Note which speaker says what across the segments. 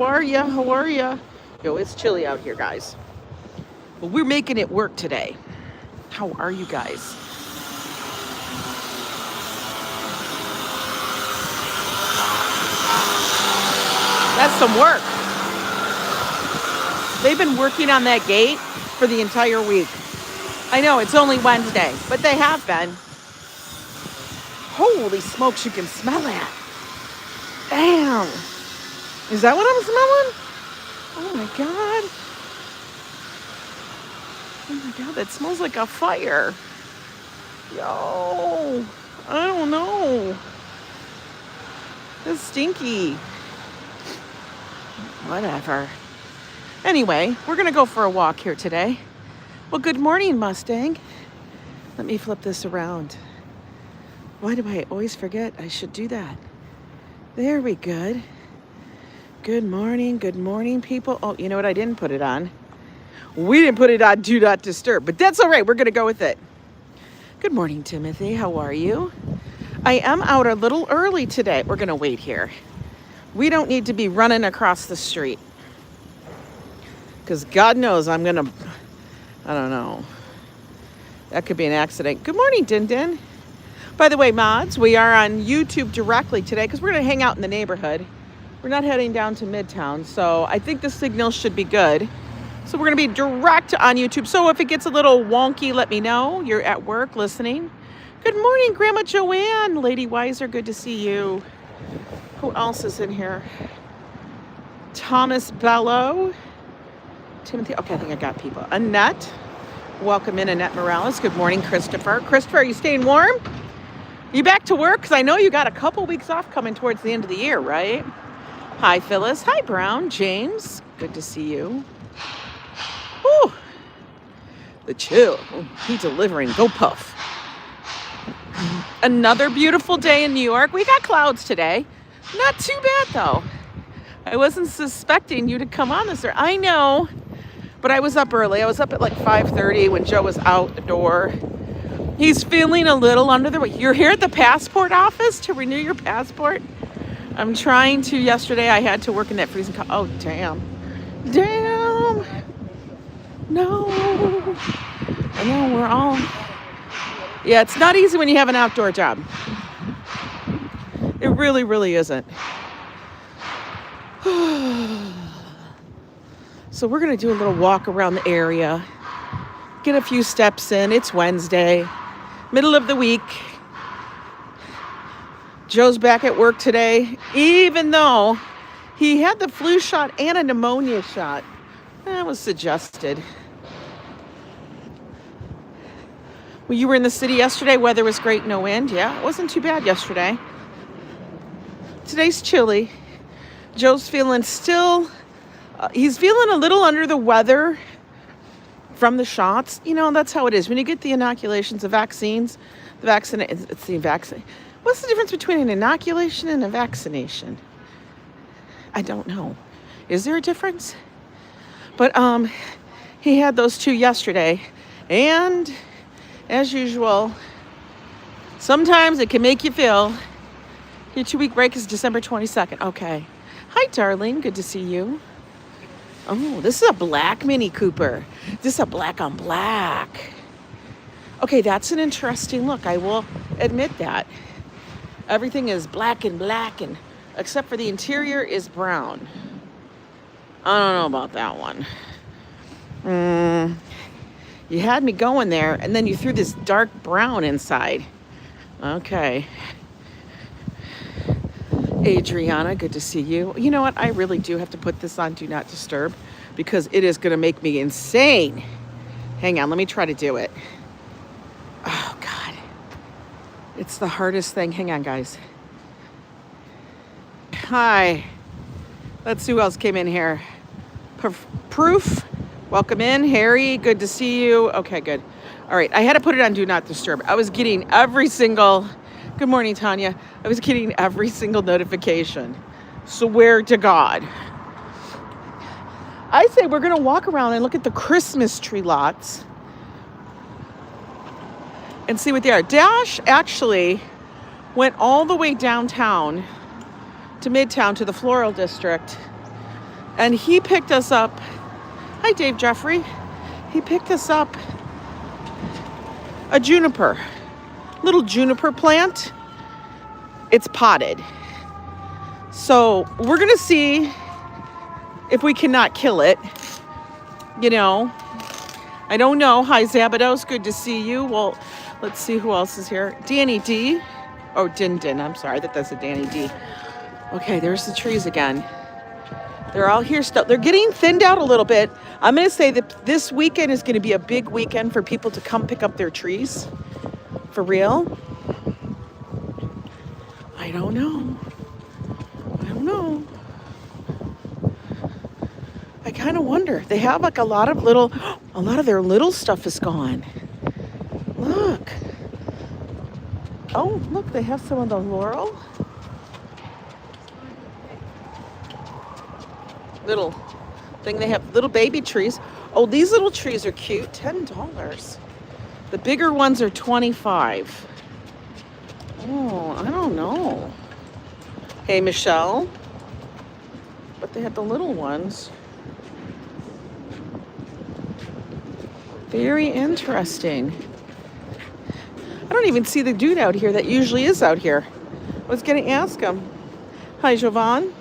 Speaker 1: How are ya? How are ya? Yo, it's chilly out here, guys. But we're making it work today. How are you guys? That's some work. They've been working on that gate for the entire week. I know, it's only Wednesday, but they have been. Holy smokes, you can smell that. Damn. Is that what I'm smelling? Oh my God. Oh my God, that smells like a fire. Yo, I don't know. That's stinky. Whatever. Anyway, we're gonna go for a walk here today. Well, good morning, Mustang. Let me flip this around. Why do I always forget I should do that? There we go. Good morning, people. Oh, you know what? I didn't put it on. We didn't put it on Do Not Disturb, but that's all right. We're going to go with it. Good morning, Timothy. How are you? I am out a little early today. We're going to wait here. We don't need to be running across the street. Because God knows I'm going to, I don't know. That could be an accident. Good morning, Din Din. By the way, mods, we are on YouTube directly today because we're going to hang out in the neighborhood. We're not heading down to Midtown, so I think the signal should be good. So we're going to be direct on YouTube. So if it gets a little wonky, let me know. You're at work listening. Good morning, Grandma Joanne. LadyWiser, good to see you. Who else is in here? Thomas Bello. Timothy. Okay, I think I got people. Annette. Welcome in, Annette Morales. Good morning, Christopher. Christopher, are you staying warm? You back to work? Because I know you got a couple weeks off coming towards the end of the year, right? Hi, Phyllis. Hi, Brown. James. Good to see you. Whew. The chill. Oh, he's delivering. Go Puff. Another beautiful day in New York. We got clouds today. Not too bad, though. I wasn't suspecting you to come on this. I know, but I was up early. I was up at like 5:30 when Joe was out the door. He's feeling a little under the weather. You're here at the passport office to renew your passport? I'm trying to. Yesterday I had to work in that freezing cold. Oh, damn. Damn. No. I know, we're all... Yeah, it's not easy when you have an outdoor job. It really, really isn't. So we're going to do a little walk around the area. Get a few steps in. It's Wednesday. Middle of the week. Joe's back at work today, even though he had the flu shot and a pneumonia shot. That was suggested. Well, you were in the city yesterday. Weather was great, no wind. Yeah, it wasn't too bad yesterday. Today's chilly. Joe's feeling still, he's feeling a little under the weather from the shots. You know, that's how it is. When you get the inoculations, the vaccines, it's the vaccine. What's the difference between an inoculation and a vaccination? I don't know. Is there a difference? But he had those two yesterday. And as usual, sometimes it can make you feel. Your 2-week break is December 22nd. Okay. Hi, darling. Good to see you. Oh, this is a black Mini Cooper. This is a black on black. Okay, that's an interesting look. I will admit that. Everything is black, and except for the interior is brown. I don't know about that one. You had me going there, and then you threw this dark brown inside. Okay. Adriana, good to see you. You know what? I really do have to put this on Do Not Disturb because it is going to make me insane. Hang on, let me try to do it. Oh, God. It's the hardest thing. Hang on, guys. Hi. Let's see who else came in here. Proof. Welcome in. Harry, good to see you. Okay, good. All right, I had to put it on Do Not Disturb. I was getting every single... Good morning, Tanya. I was getting every single notification. Swear to God. I say we're going to walk around and look at the Christmas tree lots and see what they are. Dash actually went all the way downtown to Midtown to the floral district And he picked us up. Hi, Dave Jeffrey. He picked us up a juniper, little juniper plant. It's potted. So we're going to see if we cannot kill it. You know, I don't know. Hi, Szabados. Good to see you. Well, let's see who else is here. Danny D. Oh, Din. I'm sorry. That's a Danny D. Okay, there's the trees again. They're all here still. They're getting thinned out a little bit. I'm going to say that this weekend is going to be a big weekend for people to come pick up their trees. For real. I don't know. I kind of wonder. They have like a lot of their little stuff is gone. Look. Oh, look, they have some of the laurel. Little thing, they have little baby trees. Oh, these little trees are cute. $10. The bigger ones are $25. Oh, I don't know. Hey, Michele. But they have the little ones. Very interesting. I don't even see the dude out here that usually is out here. I was going to ask him. Hi, Jovan.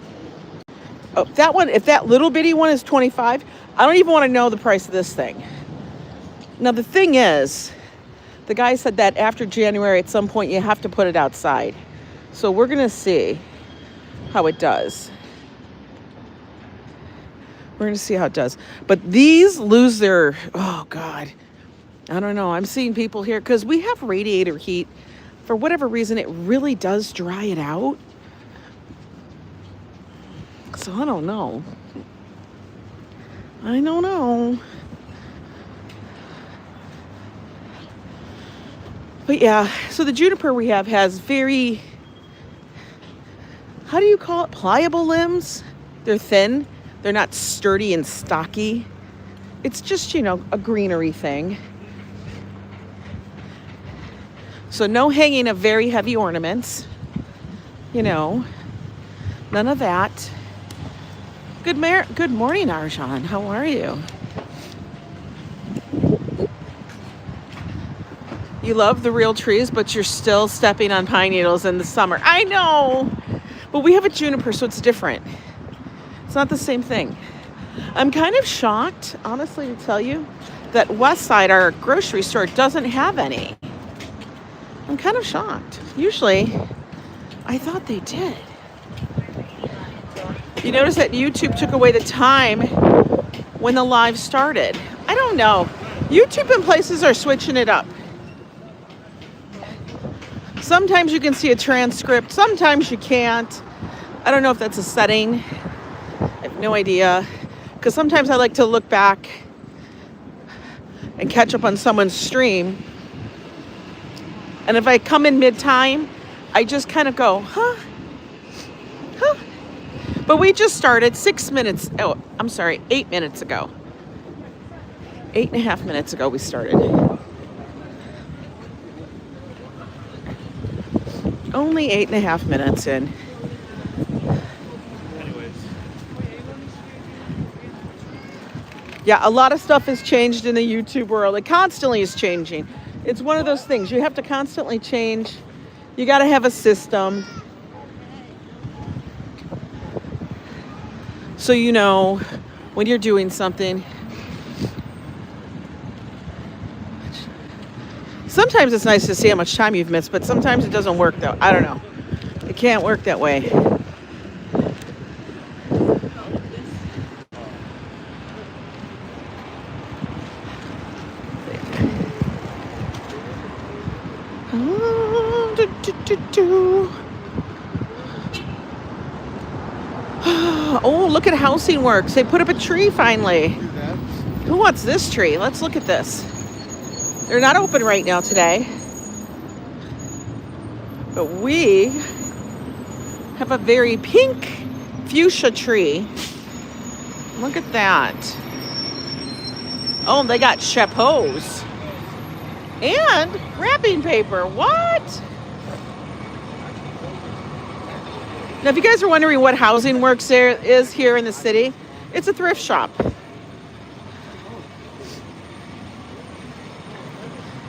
Speaker 1: Oh, that one, if that little bitty one is $25, I don't even want to know the price of this thing. Now, the thing is, the guy said that after January, at some point, you have to put it outside. So we're going to see how it does. We're going to see how it does. But these lose their, oh, God. I don't know. I'm seeing people here, because we have radiator heat. For whatever reason, it really does dry it out. So I don't know. But yeah, so the juniper we have has very, how do you call it? Pliable limbs. They're thin. They're not sturdy and stocky. It's just, you know, a greenery thing. So no hanging of very heavy ornaments. You know, none of that. Good morning, Arjan. How are you? You love the real trees, but you're still stepping on pine needles in the summer. I know, but we have a juniper, so it's different. It's not the same thing. I'm kind of shocked, honestly, to tell you, that Westside, our grocery store, doesn't have any. I'm kind of shocked. Usually, I thought they did. You notice that YouTube took away the time when the live started. I don't know. YouTube and places are switching it up. Sometimes you can see a transcript. Sometimes you can't. I don't know if that's a setting. I have no idea. Because sometimes I like to look back and catch up on someone's stream. And if I come in mid-time, I just kind of go, huh? But we just started 8 minutes ago. 8.5 minutes ago we started. Only 8.5 minutes in. Yeah, a lot of stuff has changed in the YouTube world. It constantly is changing. It's one of those things. You have to constantly change. You got to have a system. So you know when you're doing something. Sometimes it's nice to see how much time you've missed, but sometimes it doesn't work though. I don't know. It can't work that way. Oh, look at Housing Works. They put up a tree finally. Who wants this tree? Let's look at this. They're not open right now today. But we have a very pink fuchsia tree. Look at that. Oh, they got chapeaus. And wrapping paper. What? Now, if you guys are wondering what Housing Works there is here in the city, It's a thrift shop.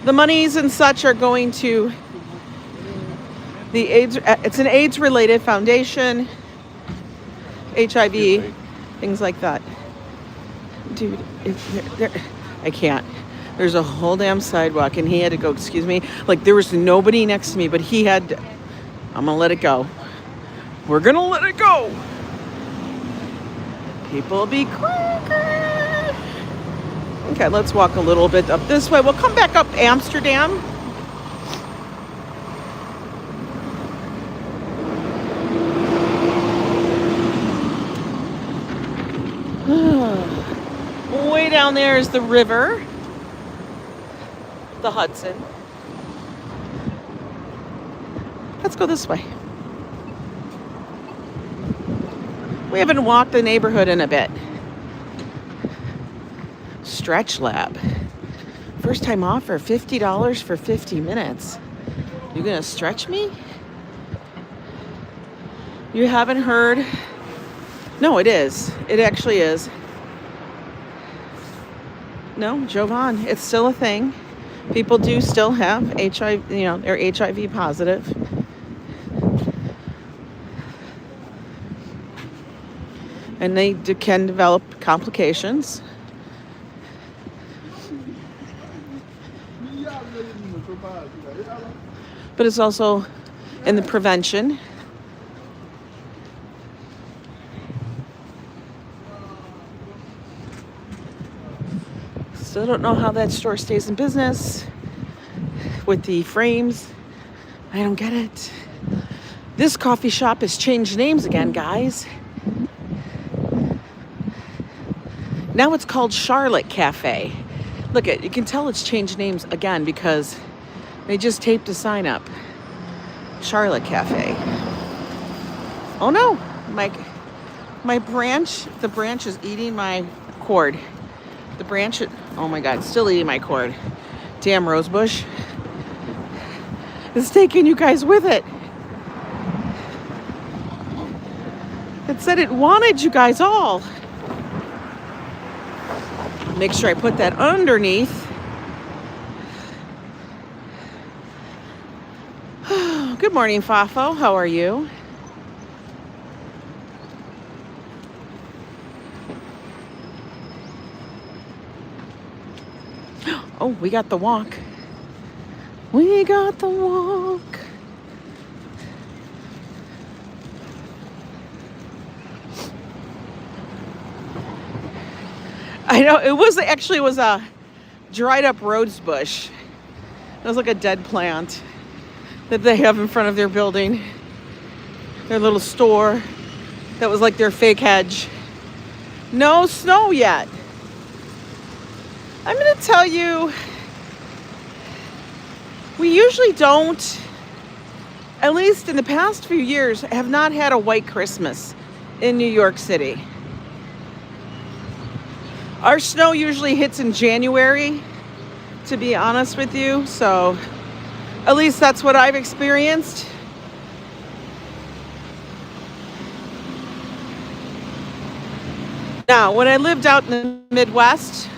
Speaker 1: The monies and such are going to the AIDS. It's an AIDS-related foundation, HIV, things like that. Dude, I can't. There's a whole damn sidewalk, and he had to go, excuse me. Like, there was nobody next to me, but he had to, I'm going to let it go. We're going to let it go. People be crazy. Okay, let's walk a little bit up this way. We'll come back up Amsterdam. Way down there is the river, the Hudson. Let's go this way. We haven't walked the neighborhood in a bit. Stretch Lab. First time offer, $50 for 50 minutes. You gonna stretch me? You haven't heard? No, it is. It actually is. No, Jovan, it's still a thing. People do still have HIV, they're HIV positive. And they can develop complications. But it's also in the prevention. Still don't know how that store stays in business with the frames. I don't get it. This coffee shop has changed names again, guys. Now it's called Charlotte Cafe. Look at, you can tell it's changed names again because they just taped a sign up. Charlotte Cafe. Oh no, my branch, the branch is eating my cord. The branch, oh my God, still eating my cord. Damn rosebush. It's taking you guys with it. It said it wanted you guys all. Make sure I put that underneath. Good morning, Fafo. How are you? Oh, we got the walk. We got the walk. I know, it was a dried up rose bush. It was like a dead plant that they have in front of their building. Their little store. That was like their fake hedge. No snow yet. I'm going to tell you, we usually don't, at least in the past few years, have not had a white Christmas in New York City. Our snow usually hits in January, to be honest with you, so at least that's what I've experienced. Now, when I lived out in the Midwest,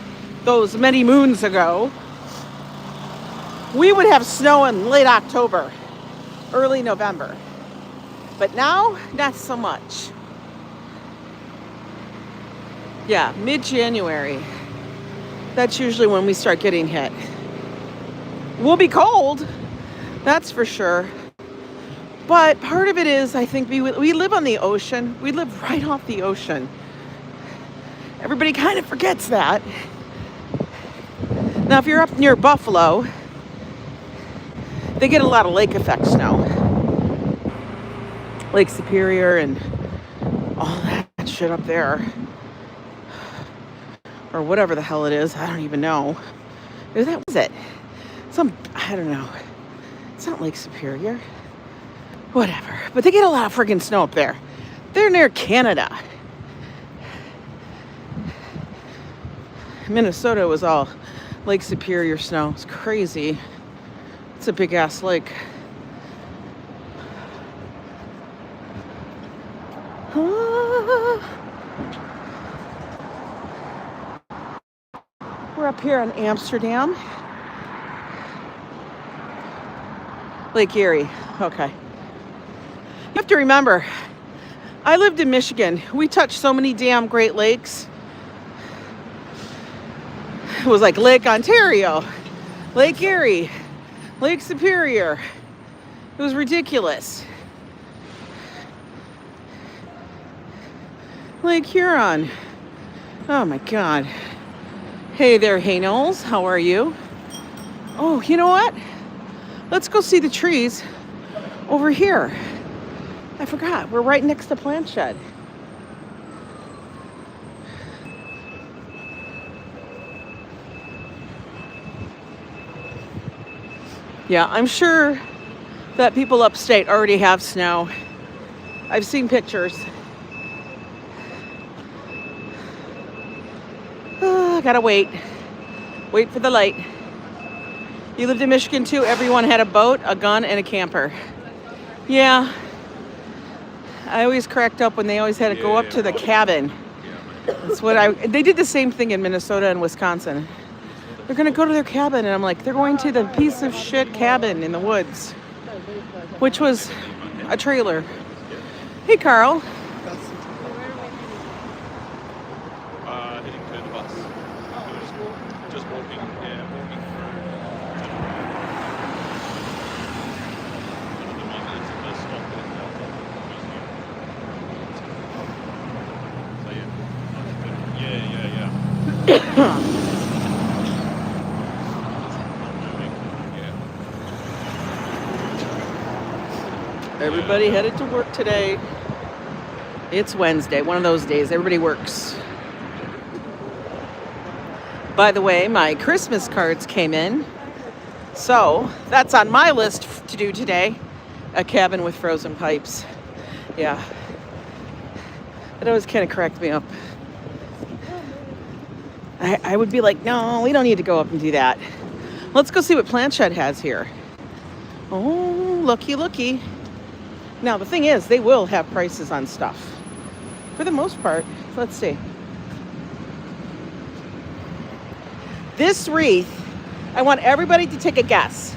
Speaker 1: those many moons ago, we would have snow in late October, early November. But now, not so much. Yeah, mid-January. That's usually when we start getting hit. We'll be cold, that's for sure. But part of it is, I think we live on the ocean. We live right off the ocean. Everybody kind of forgets that. Now, if you're up near Buffalo, they get a lot of lake effect snow. Lake Superior and all that shit up there. Or whatever the hell it is. I don't even know. That was it. I don't know. It's not Lake Superior. Whatever. But they get a lot of friggin' snow up there. They're near Canada. Minnesota was all Lake Superior snow. It's crazy. It's a big ass lake. We're up here in Amsterdam. Lake Erie. Okay. You have to remember, I lived in Michigan. We touched so many damn Great Lakes. It was like Lake Ontario, Lake Erie, Lake Superior. It was ridiculous. Lake Huron. Oh my God. Hey there, Hey Knowles. How are you? Oh, you know what? Let's go see the trees over here. I forgot. We're right next to Plant Shed. Yeah, I'm sure that people upstate already have snow. I've seen pictures. Oh, gotta wait. Wait for the light. You lived in Michigan too? Everyone had a boat, a gun, and a camper. Yeah. I always cracked up when they always had to go up to the cabin. That's what they did the same thing in Minnesota and Wisconsin. They're gonna go to their cabin, and I'm like, they're going to the piece of shit cabin in the woods, which was a trailer. Hey, Carl.
Speaker 2: Heading to the bus. Just walking
Speaker 1: Everybody headed to work today. It's Wednesday, one of those days. Everybody works. By the way, my Christmas cards came in. So that's on my list to do today. A cabin with frozen pipes. Yeah. It always kind of cracked me up. I would be like, no, we don't need to go up and do that. Let's go see what Plant Shed has here. Oh, looky, looky. Now, the thing is, they will have prices on stuff. For the most part. Let's see. This wreath, I want everybody to take a guess.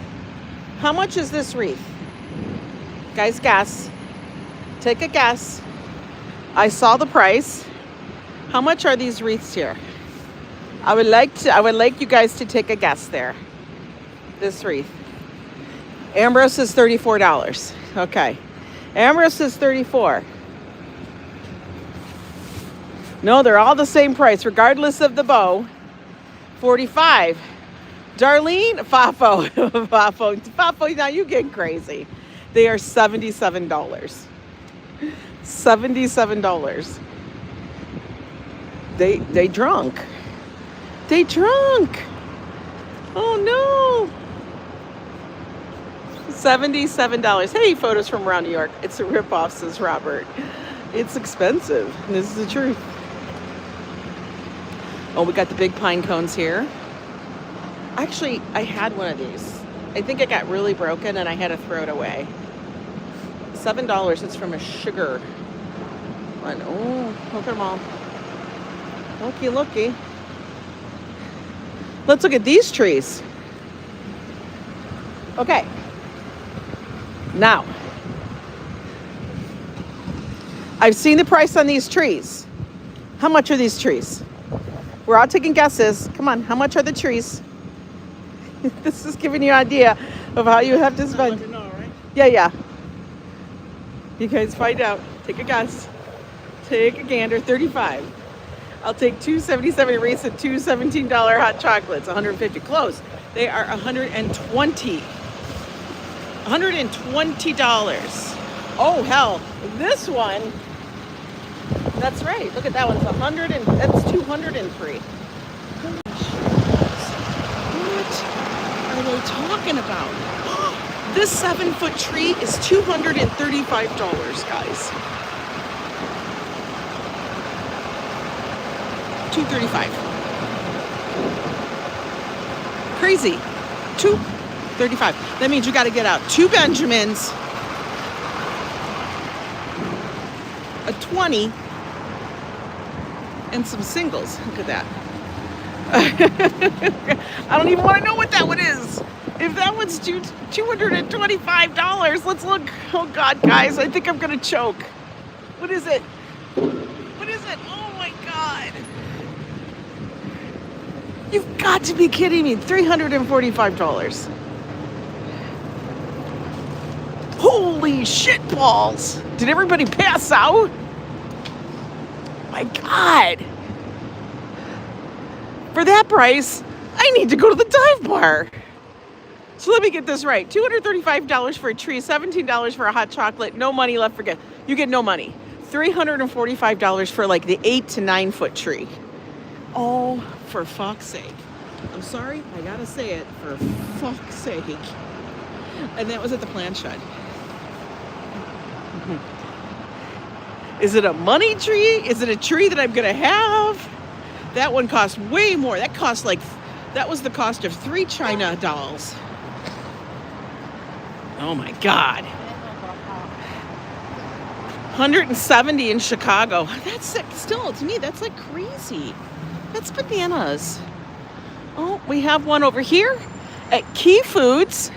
Speaker 1: How much is this wreath? Guys, guess. Take a guess. I saw the price. How much are these wreaths here? I would like you guys to take a guess there. This wreath. Ambrose is $34. Okay. Ambrose is $34. No, they're all the same price, regardless of the bow. $45. Darlene, Fafo. Fafo, now you getting crazy. They are $77. $77. They drunk. They drunk. Oh no. $77. Hey, photos from around New York. It's a ripoff, says Robert. It's expensive. This is the truth. Oh, we got the big pine cones here. Actually, I had one of these. I think it got really broken and I had to throw it away. $7. It's from a sugar one. Oh, look at them all. Looky, looky. Let's look at these trees. Okay. Now, I've seen the price on these trees. How much are these trees? We're all taking guesses. Come on, how much are the trees? This is giving you an idea of how you have to spend.
Speaker 3: Let me know, right?
Speaker 1: Yeah. You guys find out. Take a guess. Take a gander. 35. I'll take 277 wreaths and two $17 hot chocolates. 150. Close. They are $120. $120. Oh hell, this one. That's right. Look at that one. That's 203. What are they talking about? This 7-foot tree is $235, guys. $235. Crazy. $235. That means you got to get out 2 Benjamins, a 20, and some singles. Look at that. I don't even want to know what that one is. If that one's $225, let's look. Oh God, guys, I think I'm gonna choke. What is it? What is it? Oh my God. You've got to be kidding me. $345. Holy shit balls. Did everybody pass out? My God. For that price, I need to go to the dive bar. So let me get this right. $235 for a tree, $17 for a hot chocolate, no money left for gift. You get no money. $345 for like the 8 to 9 foot tree. Oh, for fuck's sake. I'm sorry, I gotta say it, for fuck's sake. And that was at the plant shed. Is it a money tree? Is it a tree that I'm gonna have? That one cost way more. That was the cost of 3 China dolls. Oh my God. 170 in Chicago. That's still, to me, that's like crazy. That's bananas. Oh, we have one over here at Key Foods.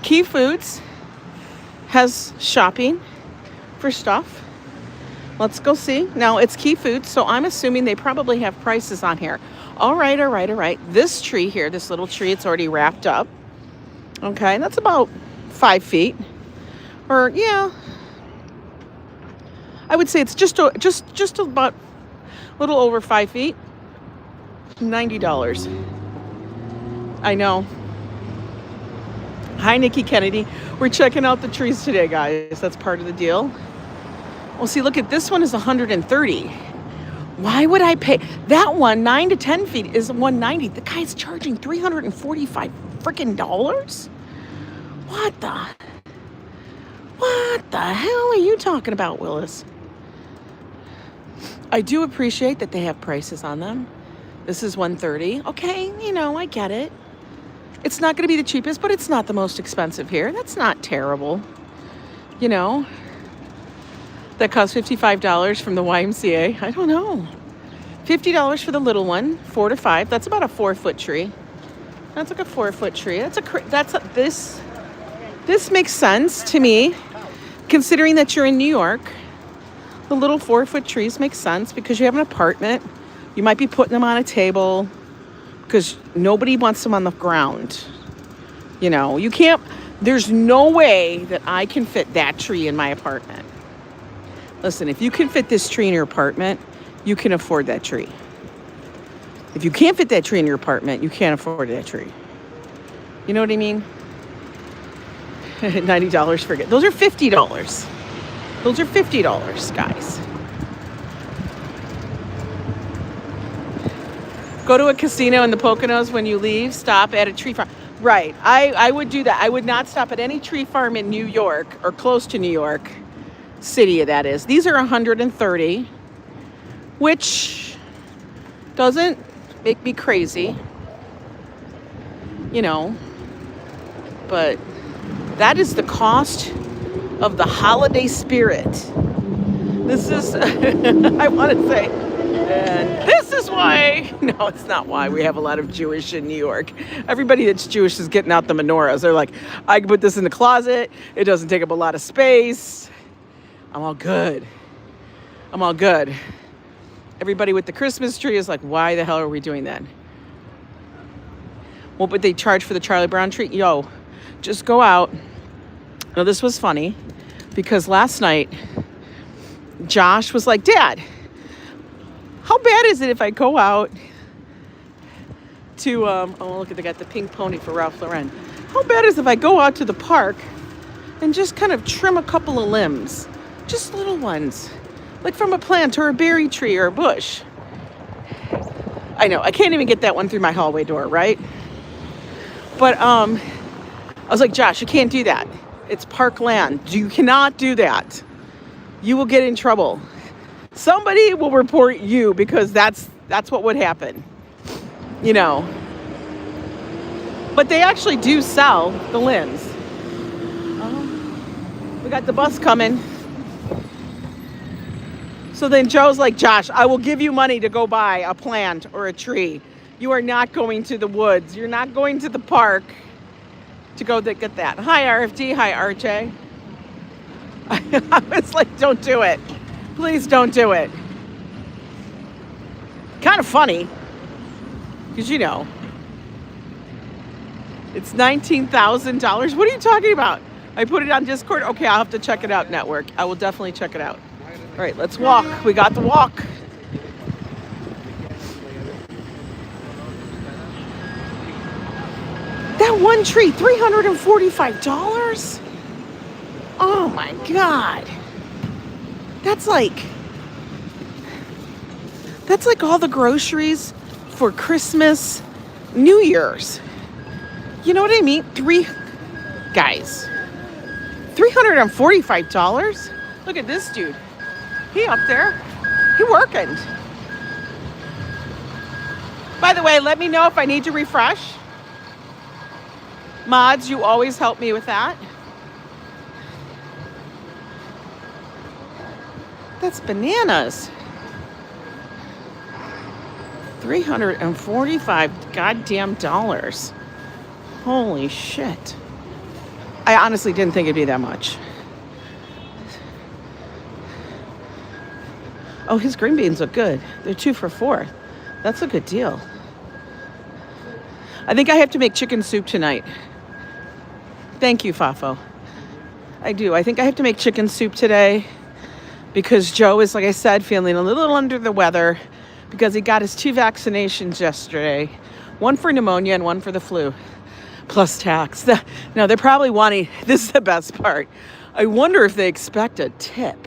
Speaker 1: Key Foods has shopping for stuff. Let's go see. Now, it's Key Foods, so I'm assuming they probably have prices on here. All right. This tree here, this little tree, it's already wrapped up. Okay, that's about 5 feet. Or, yeah. I would say it's just about a little over 5 feet. $90. I know. Hi, Nikki Kennedy. We're checking out the trees today, guys. That's part of the deal. Well, see, look at this one is 130. Why would I pay that one? 9 to 10 feet is 190. The guy's charging $345 freaking dollars. What the hell are you talking about, Willis? I do appreciate that they have prices on them. This is 130. Okay, I get it. It's not going to be the cheapest, but it's not the most expensive here. That's not terrible. That costs $55 from the YMCA. I don't know. $50 for the little one, 4 to 5. That's about a 4-foot tree. That's like a 4-foot tree. This makes sense to me, considering that you're in New York. The little 4-foot trees make sense because you have an apartment. You might be putting them on a table because nobody wants them on the ground. You can't, there's no way that I can fit that tree in my apartment. Listen, if you can fit this tree in your apartment, you can afford that tree. If you can't fit that tree in your apartment, you can't afford that tree. You know what I mean? $90 for it. Those are $50. Those are $50, guys. Go to a casino in the Poconos when you leave. Stop at a tree farm. Right. I would do that. I would not stop at any tree farm in New York or close to New York City, that is. These are 130, which doesn't make me crazy, but that is the cost of the holiday spirit. This is, I want to say, and this is why, no, it's not why we have a lot of Jewish in New York. Everybody that's Jewish is getting out the menorahs. They're like, I can put this in the closet. It doesn't take up a lot of space. I'm all good. Everybody with the Christmas tree is like, why the hell are we doing that? What would they charge for the Charlie Brown tree? Yo, just go out. Now, this was funny because last night, Josh was like, Dad, how bad is it if I go out to, look, they got the pink pony for Ralph Lauren. How bad is it if I go out to the park and just kind of trim a couple of limbs? Just little ones, like from a plant or a berry tree or a bush. I know, I can't even get that one through my hallway door, right? But I was like, Josh, you can't do that. It's park land. You cannot do that. You will get in trouble. Somebody will report you because that's what would happen. But they actually do sell the limbs. We got the bus coming. So then Joe's like, Josh, I will give you money to go buy a plant or a tree You are not going to the woods. You're not going to the park to go get that. Hi, RFD. Hi, RJ. I was like, don't do it. Please don't do it. Kind of funny. Because, you know, it's $19,000. What are you talking about? I put it on Discord. Okay, I'll have to check it out, network. I will definitely check it out. All right, let's walk. We got the walk. That one tree, $345? Oh my God. That's like all the groceries for Christmas, New Year's. You know what I mean? Guys, $345? Look at this dude. He up there. He working. By the way, let me know if I need to refresh. Mods, you always help me with that. That's bananas. 345 goddamn dollars. Holy shit. I honestly didn't think it'd be that much. Oh, his green beans look good. They're 2 for $4. That's a good deal. I think I have to make chicken soup tonight. Thank you, Fafo. I do. I think I have to make chicken soup today because Joe is, like I said, feeling a little under the weather because he got his 2 vaccinations yesterday. One for pneumonia and one for the flu. Plus tax. No, they're probably wanting, this is the best part. I wonder if they expect a tip.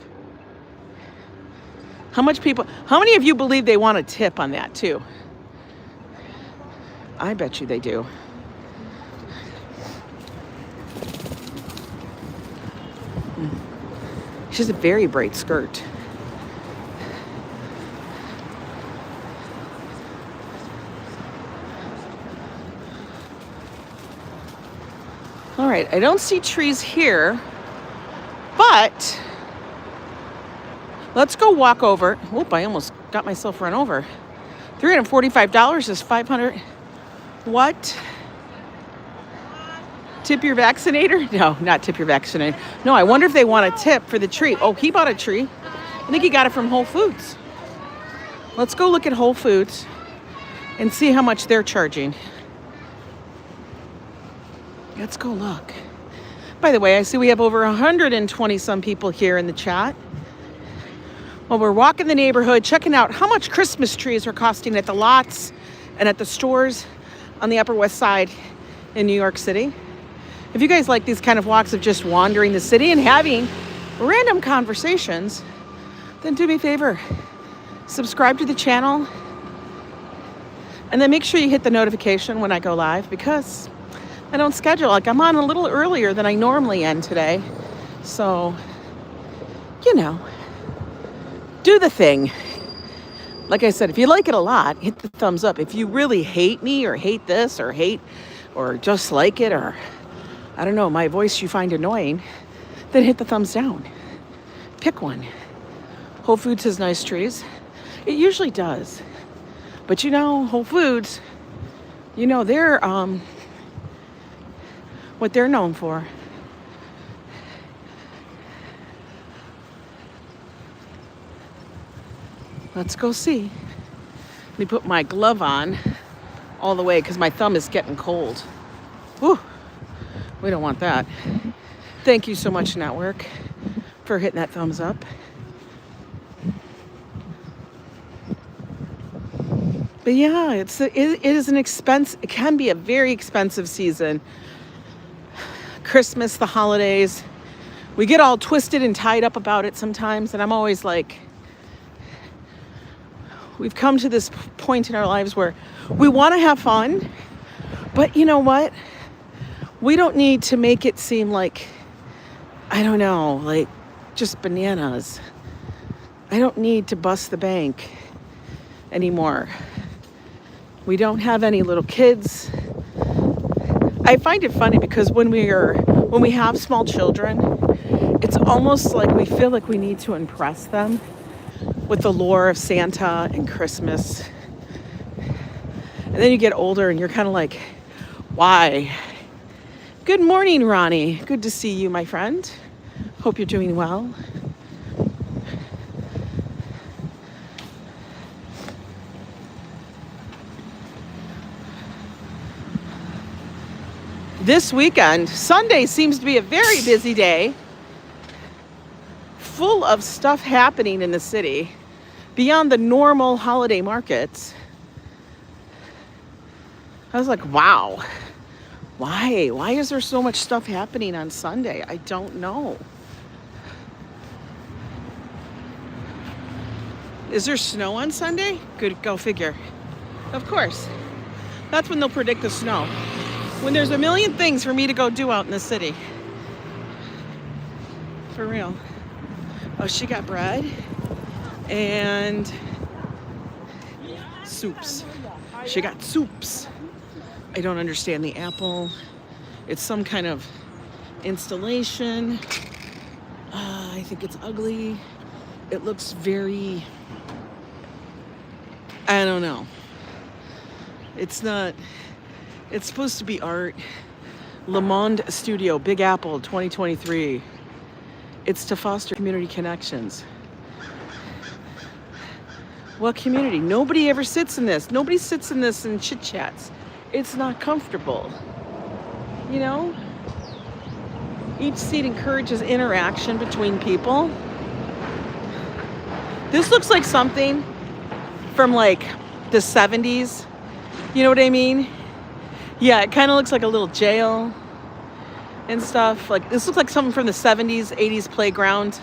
Speaker 1: How many of you believe they want a tip on that too? I bet you they do. She has a very bright skirt. All right, I don't see trees here, but let's go walk over. Oop, I almost got myself run over. $345 is $500. What? Tip your vaccinator? No, not tip your vaccinator. No, I wonder if they want a tip for the tree. Oh, he bought a tree. I think he got it from Whole Foods. Let's go look at Whole Foods and see how much they're charging. Let's go look. By the way, I see we have over 120 some people here in the chat. Well, we're walking the neighborhood, checking out how much Christmas trees are costing at the lots and at the stores on the Upper West Side in New York City. If you guys like these kind of walks of just wandering the city and having random conversations, then do me a favor. Subscribe to the channel. And then make sure you hit the notification when I go live because I don't schedule. Like I'm on a little earlier than I normally end today. So, you know, do the thing. Like I said, if you like it a lot, hit the thumbs up. If you really hate me or hate this or hate or just like it or I don't know, my voice you find annoying, then hit the thumbs down. Pick one. Whole Foods has nice trees. It usually does. But you know, Whole Foods, you know, they're what they're known for. Let's go see. Let me put my glove on all the way because my thumb is getting cold. Whew. We don't want that. Thank you so much, network, for hitting that thumbs up. But yeah, it is an expense. It can be a very expensive season. Christmas, the holidays. We get all twisted and tied up about it sometimes. And I'm always like, we've come to this point in our lives where we want to have fun. But you know what? We don't need to make it seem like, I don't know, like just bananas. I don't need to bust the bank anymore. We don't have any little kids. I find it funny because when we have small children, it's almost like we feel like we need to impress them with the lore of Santa and Christmas. And then you get older and you're kind of like, why? Good morning, Ronnie. Good to see you, my friend. Hope you're doing well. This weekend, Sunday seems to be a very busy day, full of stuff happening in the city beyond the normal holiday markets. I was like, wow, why? Why is there so much stuff happening on Sunday? I don't know. Is there snow on Sunday? Good, go figure. Of course. That's when they'll predict the snow. When there's a million things for me to go do out in the city. For real. Oh, she got bread and soups. She got soups. I don't understand the apple. It's some kind of installation. I think it's ugly. It looks very, I don't know. It's not. It's supposed to be art. Le Monde Studio, Big Apple, 2023. It's to foster community connections. What community? Nobody ever sits in this. Nobody sits in this and chit chats. It's not comfortable. You know? Each seat encourages interaction between people. This looks like something from like the 70s. You know what I mean? Yeah, it kind of looks like a little jail and stuff. Like this looks like something from the 70s, 80s playground,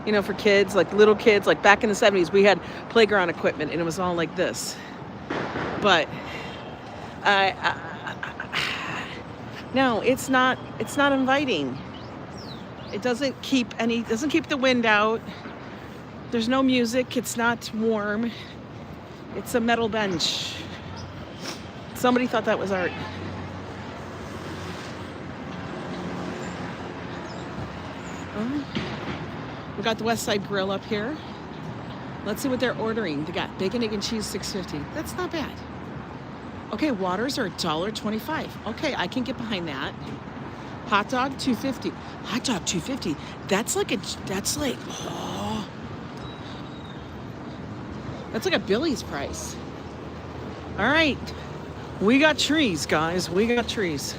Speaker 1: you know, for kids, like little kids. Like back in the 70s, we had playground equipment and it was all like this. But no, it's not inviting. It doesn't keep the wind out. There's no music. It's not warm. It's a metal bench. Somebody thought that was art. We got the West Side Grill up here. Let's see what they're ordering. They got bacon, egg, and cheese, $6.50. That's not bad. Okay, waters are $1.25. Okay, I can get behind that. Hot dog, $2.50. Hot dog, $2.50. That's like a Billy's price. All right. We got trees, guys. We got trees.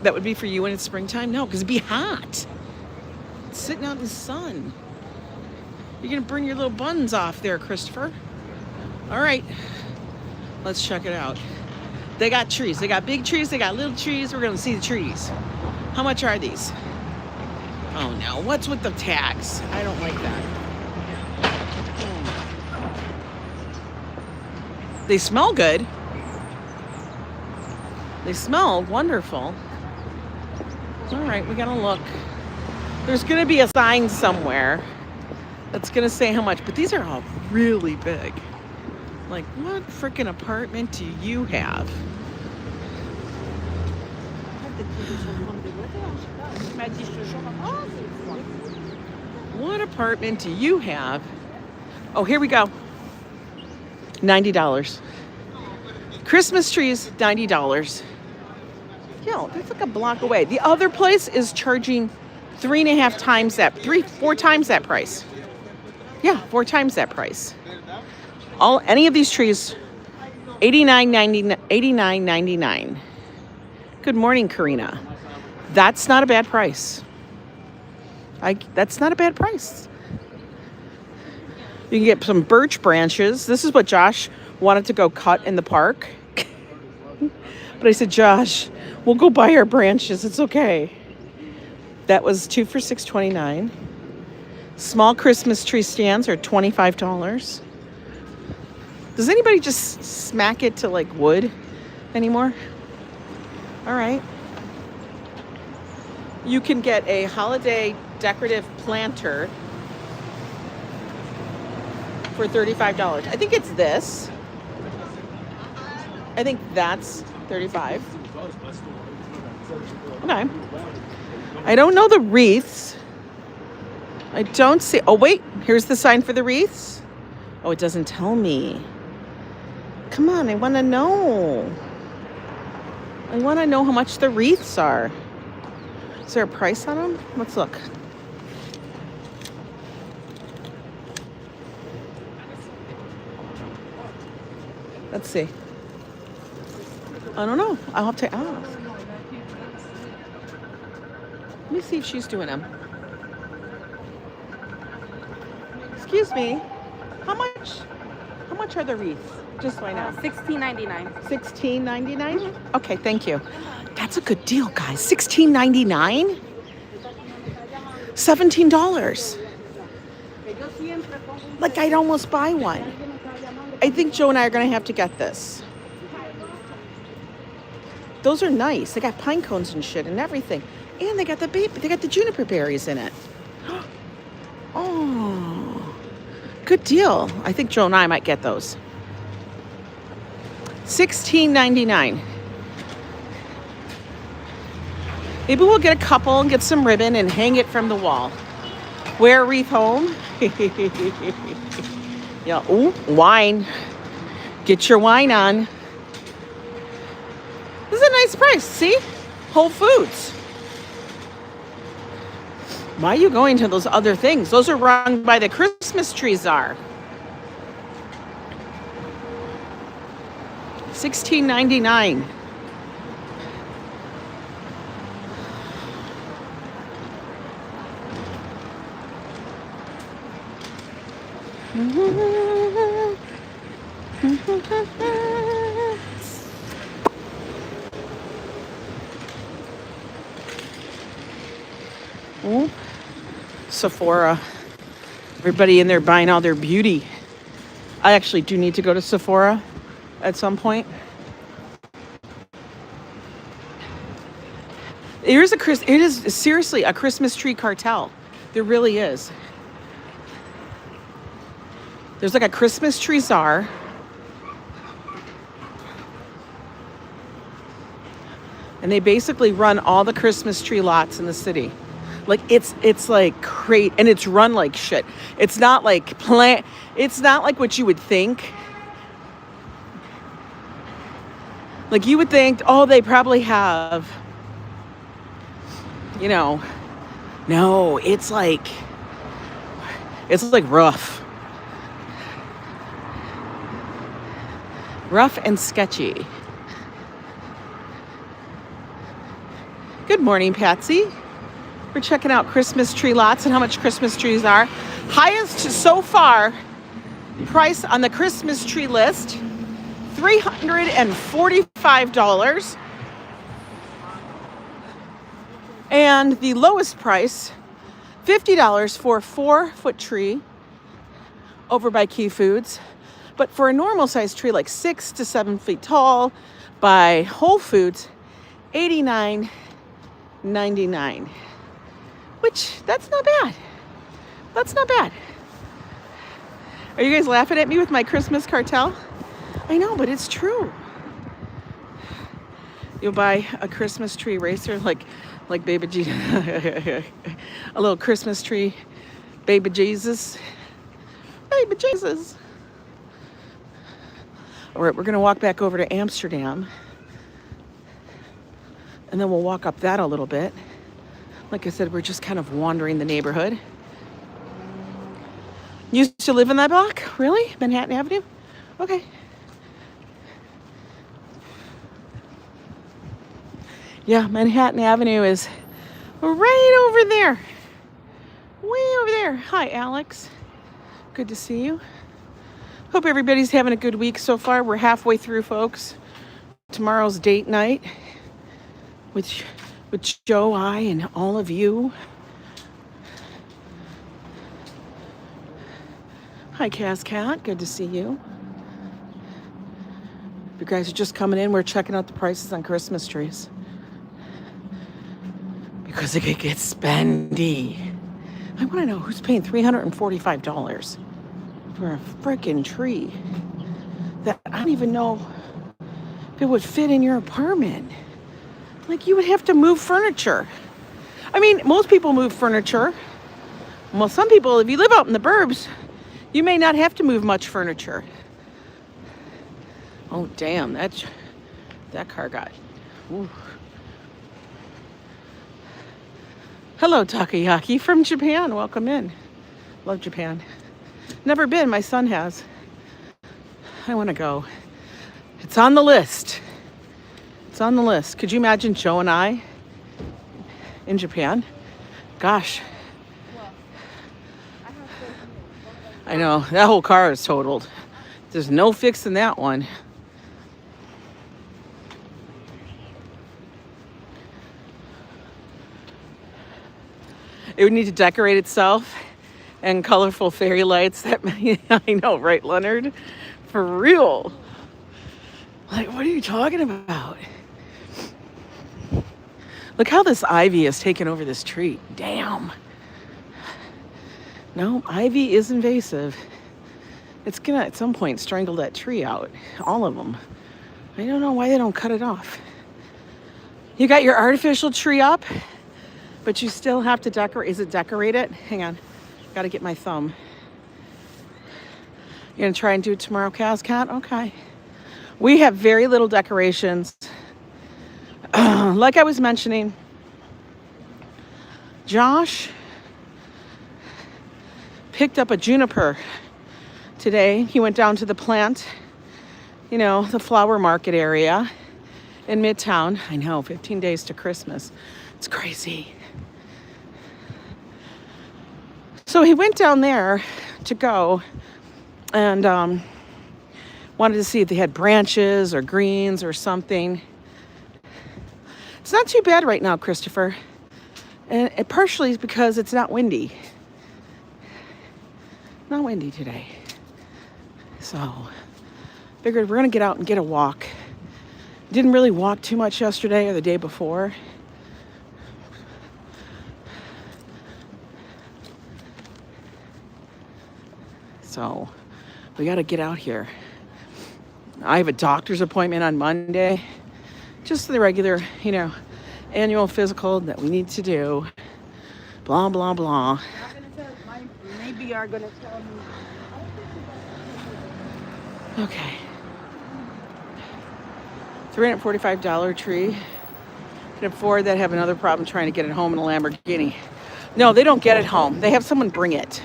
Speaker 1: That would be for you when it's springtime? No, because it'd be hot. It's sitting out in the sun. You're going to bring your little buns off there, Christopher. All right. Let's check it out. They got trees. They got big trees. They got little trees. We're going to see the trees. How much are these? Oh, no. What's with the tags? I don't like that. They smell good. They smell wonderful. All right, we gotta look. There's gonna be a sign somewhere that's gonna say how much, but these are all really big. Like, what freaking apartment do you have? What apartment do you have? Oh, here we go. $90. Christmas trees, $90. Yo, that's like a block away. The other place is charging 3.5 times that, 4 times that price. Yeah, 4 times that price. Any of these trees, $89.99. Good morning, Karina. That's not a bad price. That's not a bad price. You can get some birch branches. This is what Josh wanted to go cut in the park. But I said, Josh, we'll go buy our branches. It's okay. That was 2 for $6.29. Small Christmas tree stands are $25. Does anybody just smack it to like wood anymore? All right. You can get a holiday decorative planter for $35. I think it's this. I think that's $35. Okay. I don't know the wreaths. I don't see. Oh, wait. Here's the sign for the wreaths. Oh, it doesn't tell me. Come on, I want to know. I want to know how much the wreaths are. Is there a price on them? Let's look. Let's see. I don't know. I'll have to ask. Let me see if she's doing them. Excuse me. How much are the wreaths? Just so I know.
Speaker 3: $16.99.
Speaker 1: $16.99? Okay, thank you. That's a good deal, guys. $16.99? $17. Like, I'd almost buy one. I think Joe and I are going to have to get this. Those are nice. They got pine cones and shit and everything. And they got the juniper berries in it. Oh, good deal. I think Joe and I might get those. $16.99. Maybe we'll get a couple and get some ribbon and hang it from the wall. Wear a wreath home. Yeah. Ooh, wine. Get your wine on. This is a nice price. See? Whole Foods. Why are you going to those other things? Those are run by the Christmas tree czar. $16.99. Ooh. Sephora. Everybody in there buying all their beauty. I actually do need to go to Sephora at some point. It is seriously a Christmas tree cartel. There really is. There's like a Christmas tree czar. And they basically run all the Christmas tree lots in the city. Like it's like great, and it's run like shit. It's not like it's not like what you would think. Like you would think, oh, they probably have, you know. No, it's like rough. Rough and sketchy. Good morning, Patsy. We're checking out Christmas tree lots and how much Christmas trees are. Highest so far price on the Christmas tree list, $345. And the lowest price, $50 for a 4-foot tree over by Key Foods. But for a normal size tree, like 6 to 7 feet tall, by Whole Foods, $89.99. Which, that's not bad. That's not bad. Are you guys laughing at me with my Christmas cartel? I know, but it's true. You'll buy a Christmas tree racer like baby Jesus. A little Christmas tree baby Jesus. Baby Jesus. All right, we're going to walk back over to Amsterdam. And then we'll walk up that a little bit. Like I said, we're just kind of wandering the neighborhood. You used to live in that block? Really? Manhattan Avenue? Okay. Yeah, Manhattan Avenue is right over there. Way over there. Hi, Alex. Good to see you. Hope everybody's having a good week so far. We're halfway through, folks. Tomorrow's date night with Joe, I, and all of you. Hi, Cat. Good to see you. If you guys are just coming in, we're checking out the prices on Christmas trees. Because it could get spendy. I want to know who's paying $345 for a freaking tree that I don't even know if it would fit in your apartment. Like, you would have to move furniture. I mean, most people move furniture. Well, some people, if you live out in the burbs, you may not have to move much furniture. Oh, damn, that car got... Ooh. Hello, Takoyaki from Japan. Welcome in. Love Japan. Never been. My son has. I want to go. It's on the list. It's on the list. Could you imagine Joe and I in Japan? Gosh. I know. That whole car is totaled. There's no fixing that one. It would need to decorate itself and colorful fairy lights. That I know, right, Leonard? For real. Like, what are you talking about? Look how this ivy has taken over this tree. Damn. No, ivy is invasive. It's gonna, at some point, strangle that tree out. All of them. I don't know why they don't cut it off. You got your artificial tree up, but you still have to decorate. Is it decorated? Hang on. Gotta get my thumb. You're gonna try and do it tomorrow, Kaz Cat? Okay. We have very little decorations. Like I was mentioning, Josh picked up a juniper today. He went down to the plant, you know, the flower market area in Midtown. I know, 15 days to Christmas. It's crazy. So he went down there to go and wanted to see if they had branches or greens or something. It's not too bad right now, Christopher. And it partially is because it's not windy. Not windy today. So figured we're gonna get out and get a walk. Didn't really walk too much yesterday or the day before. So we got to get out here. I have a doctor's appointment on Monday. Just the regular, you know, annual physical that we need to do. Blah, blah, blah.
Speaker 3: Maybe you're going to tell me.
Speaker 1: Okay. $345 tree. Can afford that, have another problem trying to get it home in a Lamborghini. No, they don't get it home. They have someone bring it.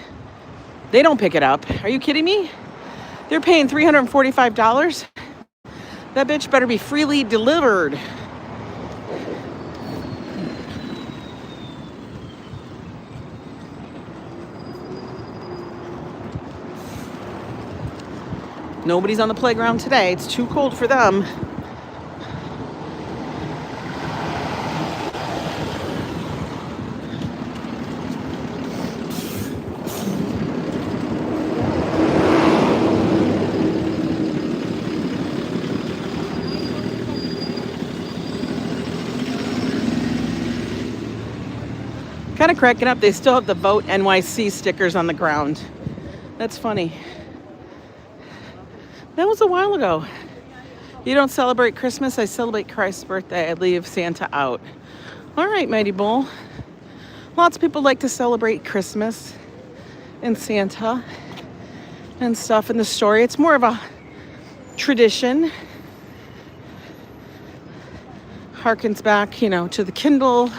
Speaker 1: They don't pick it up. Are you kidding me? They're paying $345. That bitch better be freely delivered. Nobody's on the playground today. It's too cold for them. Kind of cracking up. They still have the Vote NYC stickers on the ground. That's funny. That was a while ago. You don't celebrate Christmas? I celebrate Christ's birthday. I leave Santa out. All right, Mighty Bull. Lots of people like to celebrate Christmas and Santa and stuff in the story. It's more of a tradition. Harkens back, you know, to the Kindle,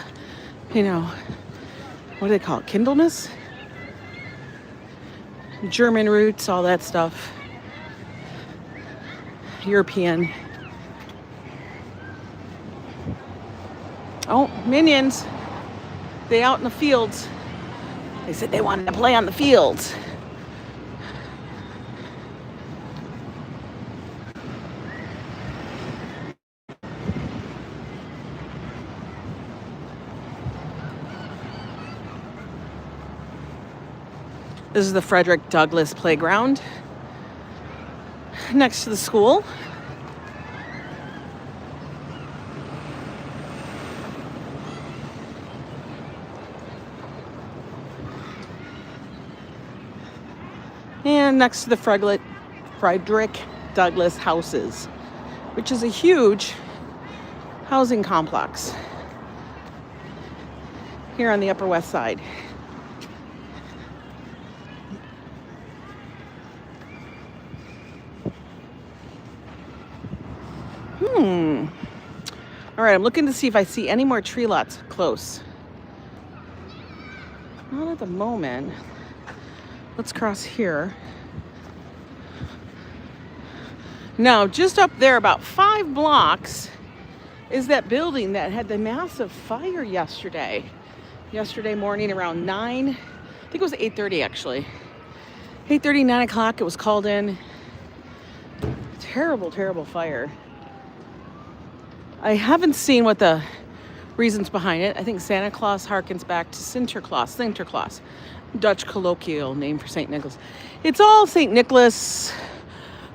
Speaker 1: you know, what do they call it? Kindleness? German roots, all that stuff. European. Oh, minions. They out in the fields. They said they wanted to play on the fields. This is the Frederick Douglass Playground next to the school. And next to the Frederick Douglass houses, which is a huge housing complex here on the Upper West Side. All right, I'm looking to see if I see any more tree lots close. Not at the moment. Let's cross here. Now, just up there, about 5 blocks, is that building that had the massive fire yesterday. Yesterday morning around 9, I think it was 8:30 actually. 8:30, 9 o'clock, it was called in. Terrible, terrible fire. I haven't seen what the reasons behind it. I think Santa Claus harkens back to Sinterklaas, Dutch colloquial name for St. Nicholas. It's all St. Nicholas,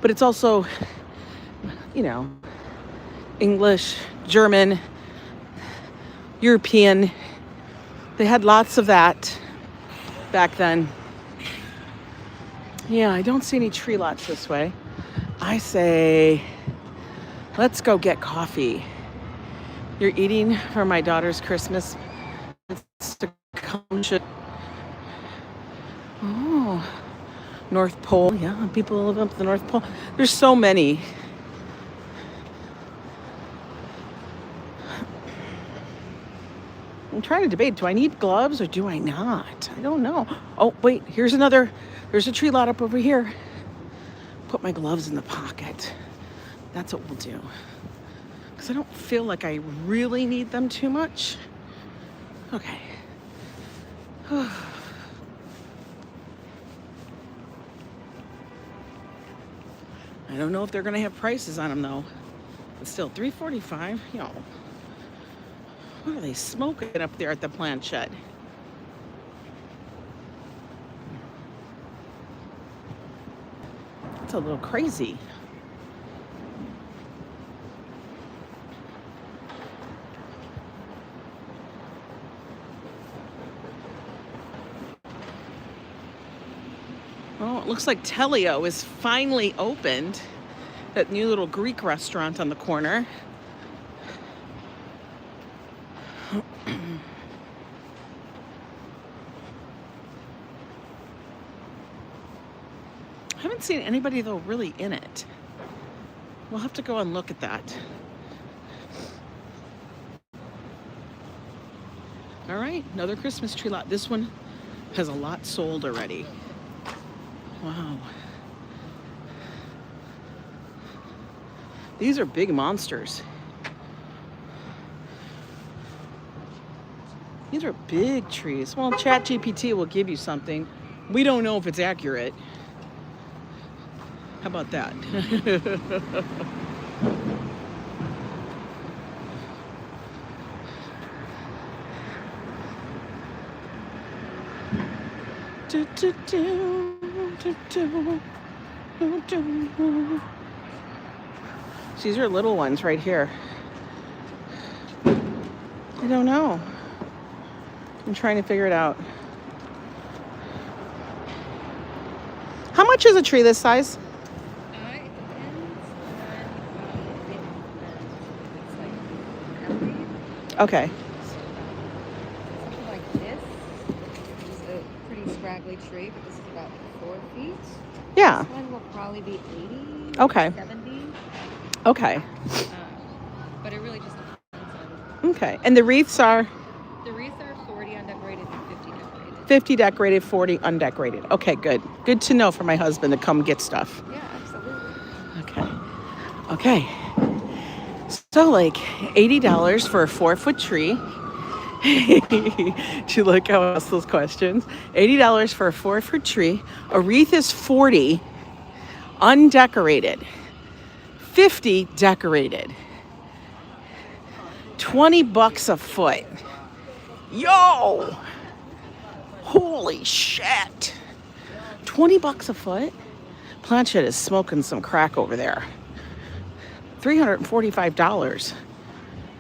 Speaker 1: but it's also, you know, English, German, European. They had lots of that back then. Yeah, I don't see any tree lots this way. I say, let's go get coffee. You're eating for my daughter's Christmas. It's to come. Oh, North Pole. Yeah, people live up the North Pole. There's so many. I'm trying to debate, do I need gloves or do I not? I don't know. Oh, wait, there's a tree lot up over here. Put my gloves in the pocket. That's what we'll do. Because I don't feel like I really need them too much. Okay. I don't know if they're going to have prices on them, though. But still, $3.45, you know. What are they smoking up there at the planchette? It's a little crazy. Oh, it looks like Telio is finally opened. That new little Greek restaurant on the corner. I haven't seen anybody, though, really in it. We'll have to go and look at that. All right, another Christmas tree lot. This one has a lot sold already. Wow. These are big monsters. These are big trees. Well, ChatGPT will give you something. We don't know if it's accurate. How about that? These are little ones right here. I don't know. I'm trying to figure it out. How much is a tree this size?
Speaker 4: It depends on
Speaker 1: Okay.
Speaker 4: something like this is a pretty scraggly tree, but this is about 4 feet.
Speaker 1: Yeah.
Speaker 4: This one will probably be 80,
Speaker 1: Okay.
Speaker 4: 70.
Speaker 1: Okay.
Speaker 4: But it really just depends on.
Speaker 1: Okay. And the wreaths are
Speaker 4: The wreaths are 40 undecorated and 50 decorated.
Speaker 1: 50 decorated, 40 undecorated. Okay, good. Good to know for my husband to come get stuff.
Speaker 4: Yeah, absolutely.
Speaker 1: Okay. Okay. So like $80 for a 4-foot tree. Do you like how I ask those questions? $80 for a 4-foot tree. A wreath is 40 undecorated. 50 decorated. $20 a foot. Yo! Holy shit. $20 a foot? Planchette is smoking some crack over there. $345.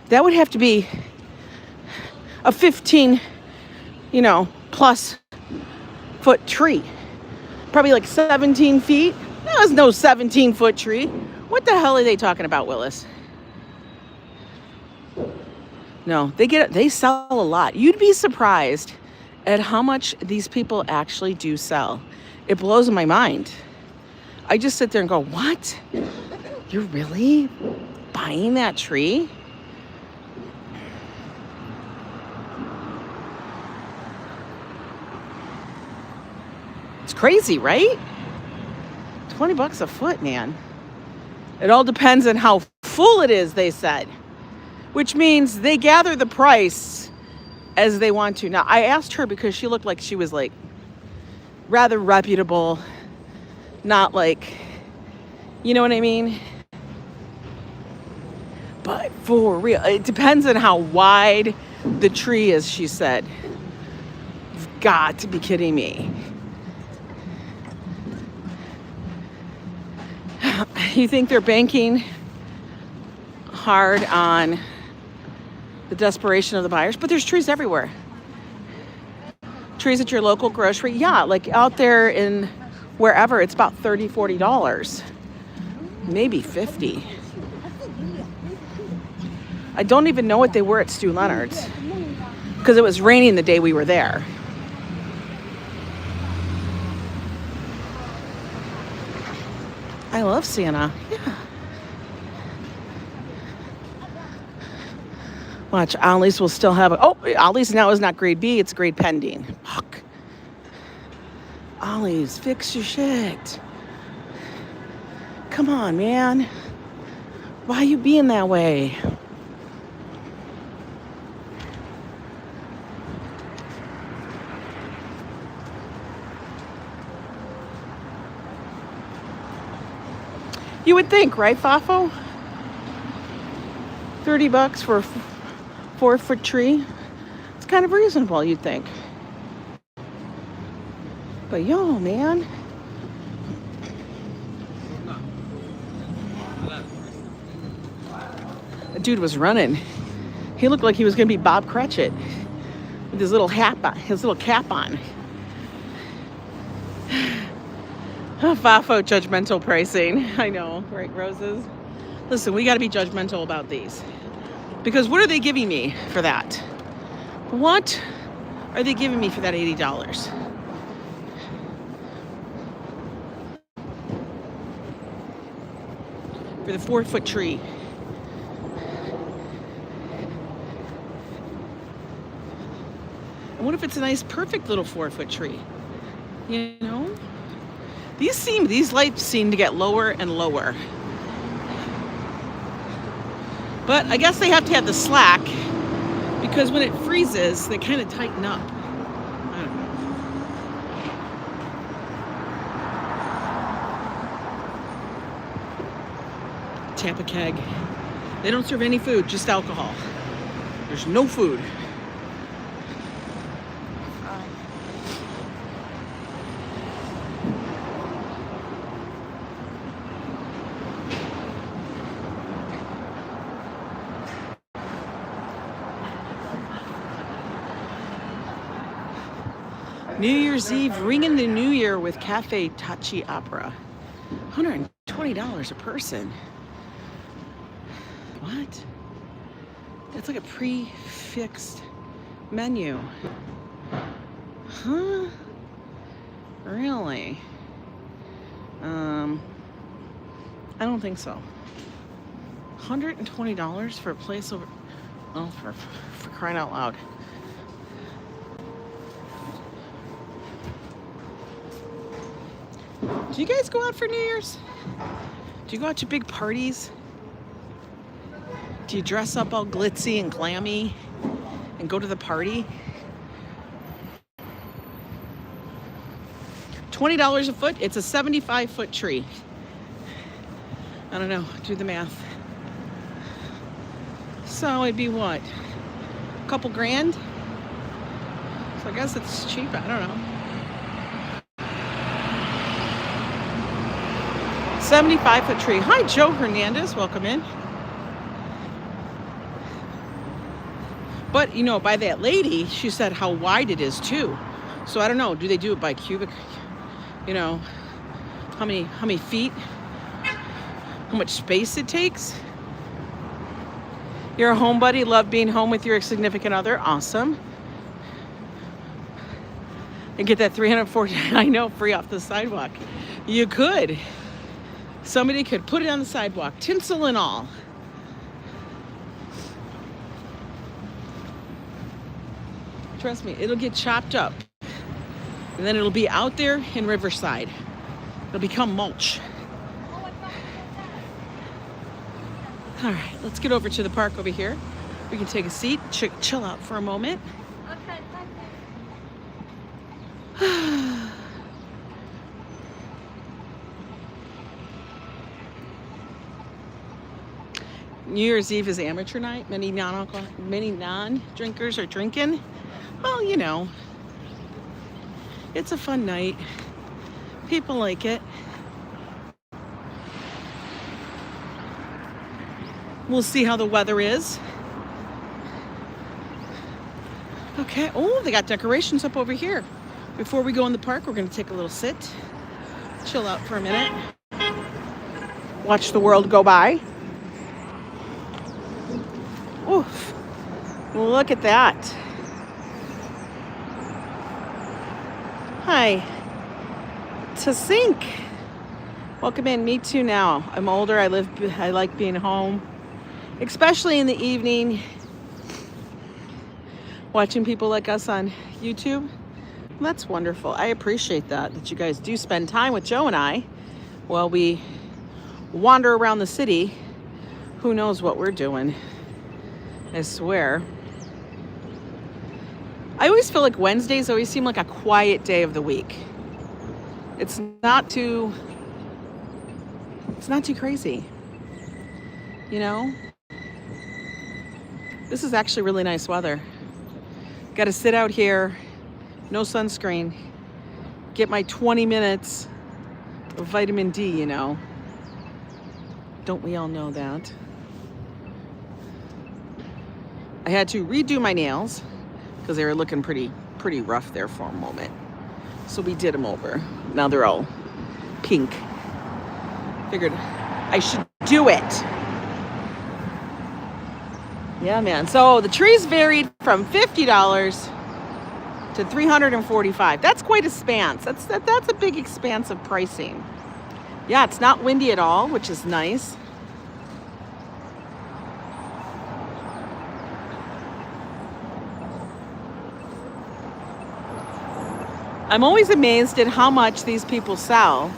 Speaker 1: That would have to be a 15, plus foot tree. Probably like 17 feet. That was no 17-foot tree. What the hell are they talking about, Willis? No, they sell a lot. You'd be surprised at how much these people actually do sell. It blows my mind. I just sit there and go, what? You're really buying that tree? It's crazy, right? 20 bucks a foot, man. It all depends on how full it is, they said. Which means they gather the price as they want to. Now, I asked her because she looked like she was like rather reputable, not like, you know what I mean? But for real, it depends on how wide the tree is, she said. You've got to be kidding me. You think they're banking hard on the desperation of the buyers, but there's trees everywhere. Trees at your local grocery. Yeah, like out there in wherever, it's about $30, $40. Maybe 50. I don't even know what they were at Stu Leonard's because it was raining the day we were there. I love Santa. Yeah. Watch, Ollie's will still have Ollie's now is not grade B, it's grade pending. Fuck. Ollie's, fix your shit. Come on, man. Why are you being that way? You would think, right, Fafo? 30 bucks for a 4-foot tree. It's kind of reasonable, you'd think. But yo, man. The dude was running. He looked like he was going to be Bob Cratchit with his little hat on, his little cap on. Fafo judgmental pricing. I know, right, Roses? Listen, we got to be judgmental about these. Because what are they giving me for that? What are they giving me for that $80? For the 4-foot tree. And what if it's a nice, perfect little 4-foot tree? You know? These lights seem to get lower and lower. But I guess they have to have the slack because when it freezes, they kind of tighten up. I don't know. Tap a keg. They don't serve any food, just alcohol. There's no food. New Year's Eve, ringing the new year with Cafe Tachi Opera. $120 a person. What? That's like a prefixed menu. Huh? Really? I don't think so. $120 for a place over... Oh, for crying out loud. Do you guys go out for New Year's? Do you go out to big parties? Do you dress up all glitzy and glammy and go to the party? $20 a foot. It's a 75-foot tree. I don't know. Do the math. So it'd be what? A couple grand? So I guess it's cheap. I don't know. 75-foot tree. Hi, Joe Hernandez. Welcome in. But, you know, by that lady, she said how wide it is, too. So I don't know. Do they do it by cubic? You know, how many feet? How much space it takes? You're a home buddy. Love being home with your significant other. Awesome. And get that $340, I know, free off the sidewalk. You could. Somebody could put it on the sidewalk, tinsel and all. trust me, it'll get chopped up. And then it'll be out there in Riverside. It'll become mulch. All right, let's get over to the park over here. We can take a seat, chill out for a moment. New Year's Eve is amateur night. Many non-drinkers are drinking. Well, you know, it's a fun night. People like it. We'll see how the weather is. Okay. Oh, they got decorations up over here. Before we go in the park, we're going to take a little sit, chill out for a minute, watch the world go by. Oof. Look at that. Hi. To sink. Welcome in. Me too now. I'm older. I like being home, especially in the evening, watching people like us on YouTube. That's wonderful. I appreciate that you guys do spend time with Joe and I while we wander around the city. Who knows what we're doing? I swear. I always feel like Wednesdays always seem like a quiet day of the week. It's not too crazy. You know? This is actually really nice weather. Got to sit out here, no sunscreen, get my 20 minutes of vitamin D, you know. Don't we all know that? I had to redo my nails because they were looking pretty rough there for a moment. So we did them over. Now they're all pink. Figured I should do it. Yeah, man. So the trees varied from $50 to $345. That's quite a expanse. That's a big expanse of pricing. Yeah, it's not windy at all, which is nice. I'm always amazed at how much these people sell,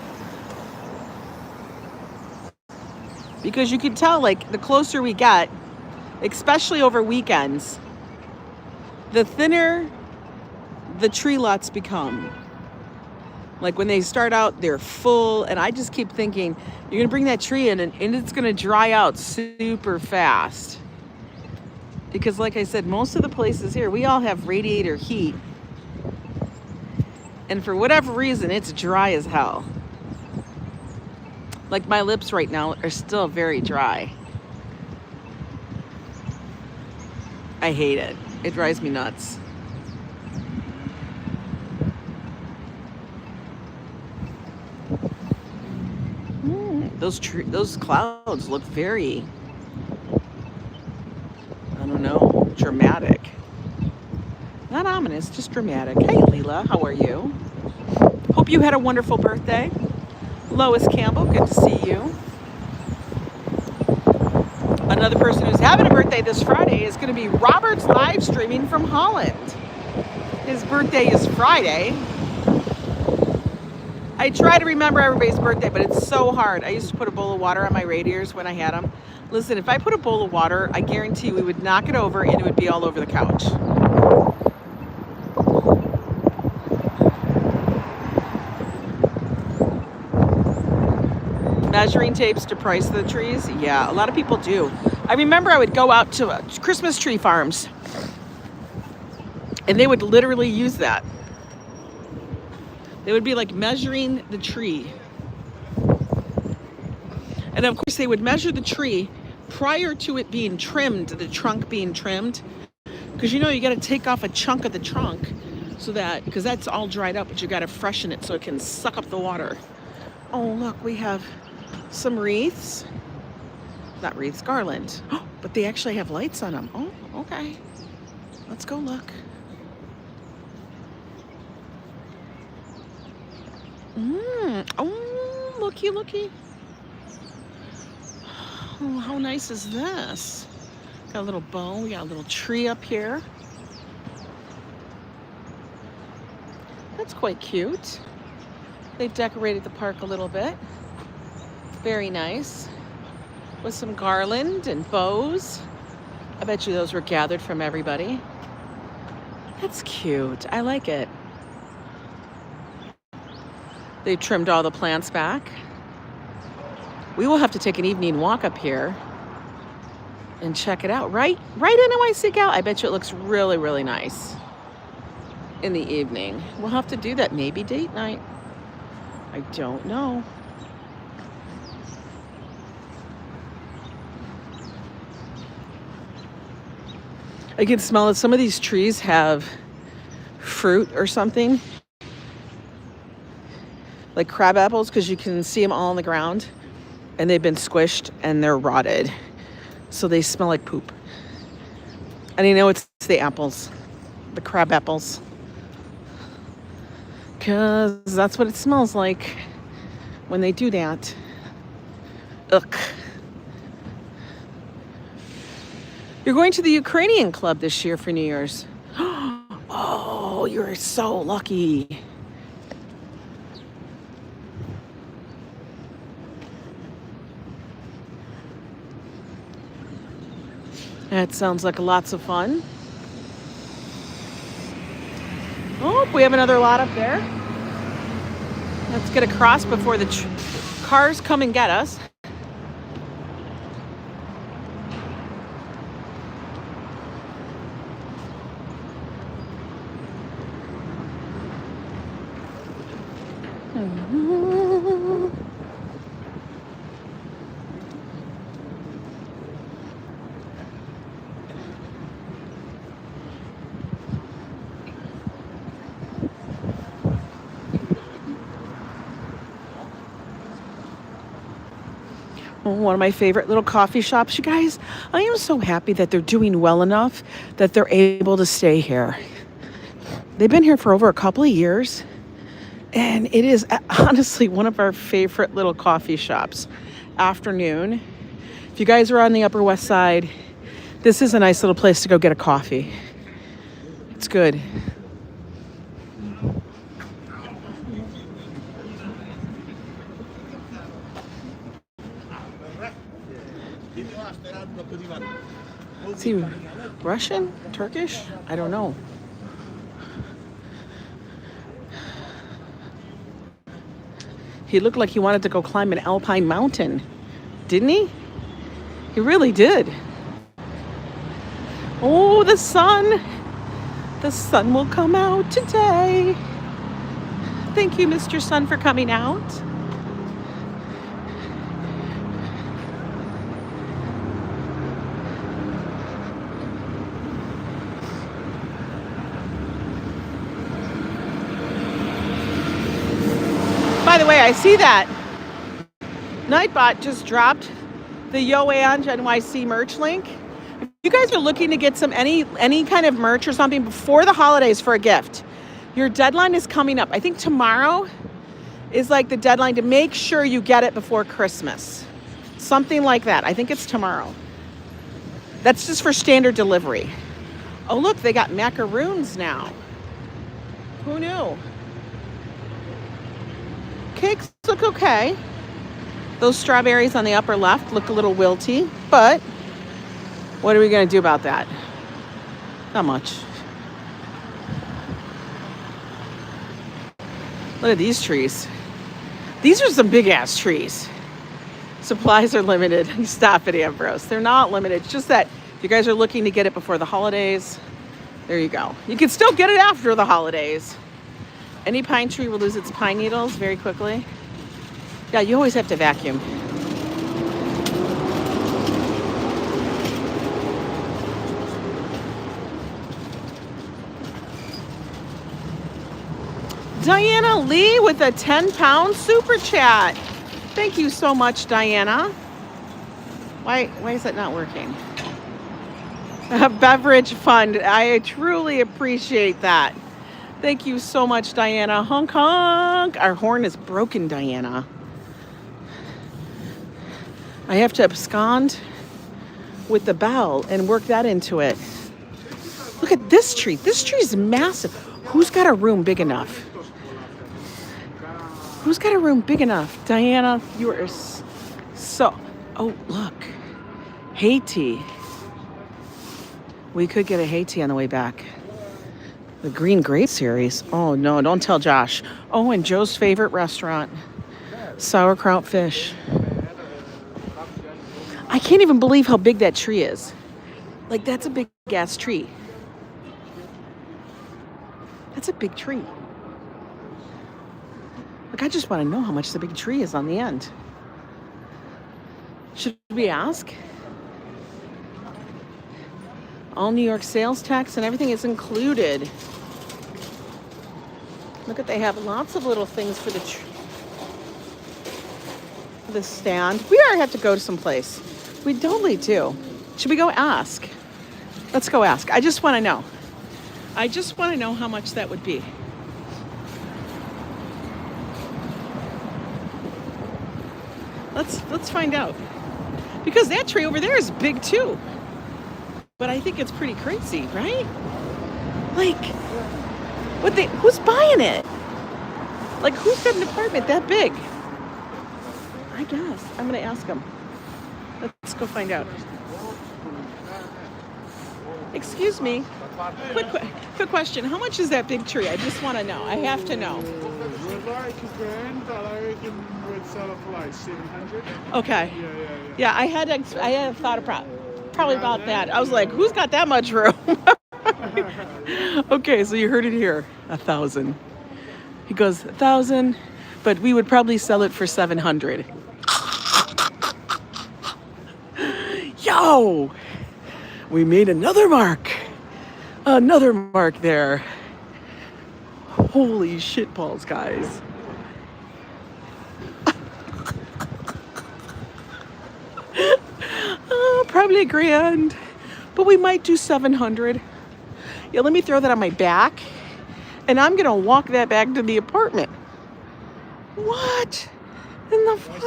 Speaker 1: because you can tell, like, the closer we get, especially over weekends, the thinner the tree lots become. Like when they start out, they're full, and I just keep thinking, you're gonna bring that tree in and it's gonna dry out super fast. Because like I said, most of the places here, we all have radiator heat. And for whatever reason, it's dry as hell. Like my lips right now are still very dry. I hate it. It drives me nuts. Those clouds look very, I don't know, dramatic. Not ominous, just dramatic. Hey, Lila, how are you? Hope you had a wonderful birthday. Lois Campbell, good to see you. Another person who's having a birthday this Friday is going to be Robert's live streaming from Holland. His birthday is Friday. I try to remember everybody's birthday, but it's so hard. I used to put a bowl of water on my radiators when I had them. Listen, if I put a bowl of water, I guarantee we would knock it over and it would be all over the couch. Measuring tapes to price the trees? Yeah, a lot of people do. I remember I would go out to Christmas tree farms and they would literally use that. They would be like measuring the tree. And of course they would measure the tree prior to it being trimmed, the trunk being trimmed. Because you know you got to take off a chunk of the trunk so that, because that's all dried up, but you got to freshen it so it can suck up the water. Oh, look, we have some wreaths. Not wreaths, garland. Oh, but they actually have lights on them. Oh, okay. Let's go look. Oh, looky, looky. Oh, how nice is this? Got a little bow. We got a little tree up here. That's quite cute. They've decorated the park a little bit. Very nice. With some garland and bows. I bet you those were gathered from everybody. That's cute. I like it. They trimmed all the plants back. We will have to take an evening walk up here and check it out. Right NYC gal. I bet you it looks really, really nice in the evening. We'll have to do that. Maybe date night. I don't know. I can smell that some of these trees have fruit or something. Like crab apples, because you can see them all on the ground. And they've been squished and they're rotted. So they smell like poop. And I know it's the apples. The crab apples. Because that's what it smells like when they do that. Ugh. You're going to the Ukrainian club this year for New Year's. Oh, you're so lucky. That sounds like lots of fun. Oh, we have another lot up there. Let's get across before the cars come and get us. One of my favorite little coffee shops, you guys. I am so happy that they're doing well enough that they're able to stay here. They've been here for over a couple of years, and it is honestly one of our favorite little coffee shops. Afternoon. If you guys are on the Upper West Side, this is a nice little place to go get a coffee. It's good. Is he Russian? Turkish? I don't know. He looked like he wanted to go climb an alpine mountain. Didn't he? He really did. Oh, the sun. The sun will come out today. Thank you, Mr. Sun, for coming out. By the way, I see that Nightbot just dropped the Yo Ang NYC merch link. If you guys are looking to get some any kind of merch or something before the holidays for a gift, your deadline is coming up. I think tomorrow is like the deadline to make sure you get it before Christmas. Something like that. I think it's tomorrow. That's just for standard delivery. Oh, look, they got macaroons now. Who knew? Cakes look okay. Those strawberries on the upper left look a little wilty, but what are we going to do about that? Not much. Look at these trees. These are some big ass trees. Supplies are limited. Stop it, Ambrose. They're not limited. It's just that if you guys are looking to get it before the holidays, there you go. You can still get it after the holidays. Any pine tree will lose its pine needles very quickly. Yeah, you always have to vacuum. Diana Lee with a 10-pound super chat. Thank you so much, Diana. Why is that not working? A beverage fund. I truly appreciate that. Thank you so much, Diana. Honk, honk. Our horn is broken, Diana. I have to abscond with the bell and work that into it. Look at this tree. This tree is massive. Who's got a room big enough Who's got a room big enough? Diana, you are so... Oh, look. Haiti. We could get a Haiti on the way back. The Green Grape series. Oh, no, don't tell Josh. Oh, and Joe's favorite restaurant. Sauerkraut fish. I can't even believe how big that tree is. Like, that's a big ass tree. That's a big tree. Like, I just want to know how much the big tree is on the end. Should we ask? All New York sales tax and everything is included. Look at, they have lots of little things for the stand. We already have to go to some place. We totally do. Should we go ask? Let's go ask. I just want to know. I just want to know how much that would be. Let's find out. Because that tree over there is big too. But I think it's pretty crazy, right? Like, who's buying it? Like, who's got an apartment that big? I guess. I'm gonna ask them. Let's go find out. Excuse me. Quick question. How much is that big tree? I just want to know. I have to know. Okay. Yeah, I had thought about probably about that. I was like, who's got that much room? Okay, so you heard it here. 1,000. He goes, 1,000, but we would probably sell it for 700. Yo! We made another mark. Another mark there. Holy shit balls, guys. Probably $1,000, but we might do 700. Yeah, let me throw that on my back, and I'm gonna walk that back to the apartment. What in the fuck?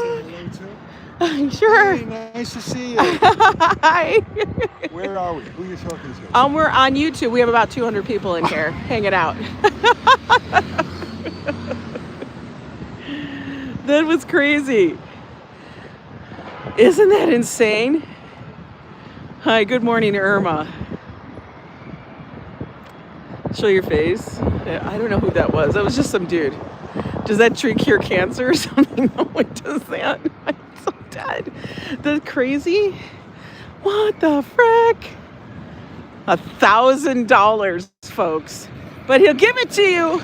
Speaker 1: Sure.
Speaker 5: Hey, nice to see you.
Speaker 1: Hi.
Speaker 5: Where are we? Who are you talking to?
Speaker 1: We're on YouTube. We have about 200 people in here hanging out. That was crazy. Isn't that insane? Hi, good morning, Irma. Show your face. Yeah, I don't know who that was. That was just some dude. Does that tree cure cancer or something? No, it does that. I'm so dead. That's crazy. What the frick? $1,000, folks. But he'll give it to you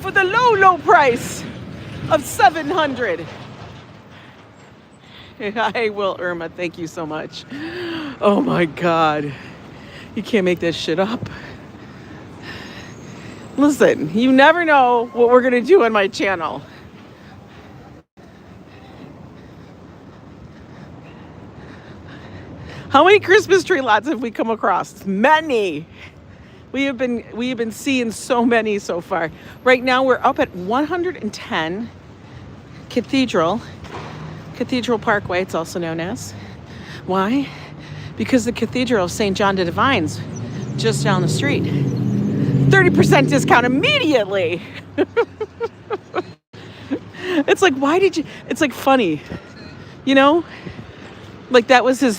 Speaker 1: for the low price of 700. I will, Irma. Thank you so much. Oh my God. You can't make that shit up. Listen, you never know what we're going to do on my channel. How many Christmas tree lots have we come across? Many. We have been seeing so many so far. Right now we're up at 110 Cathedral Parkway, it's also known as. Why? Because the Cathedral of St. John the Divine's just down the street. 30% discount immediately. It's like, why did you? It's like funny, you know? Like that was his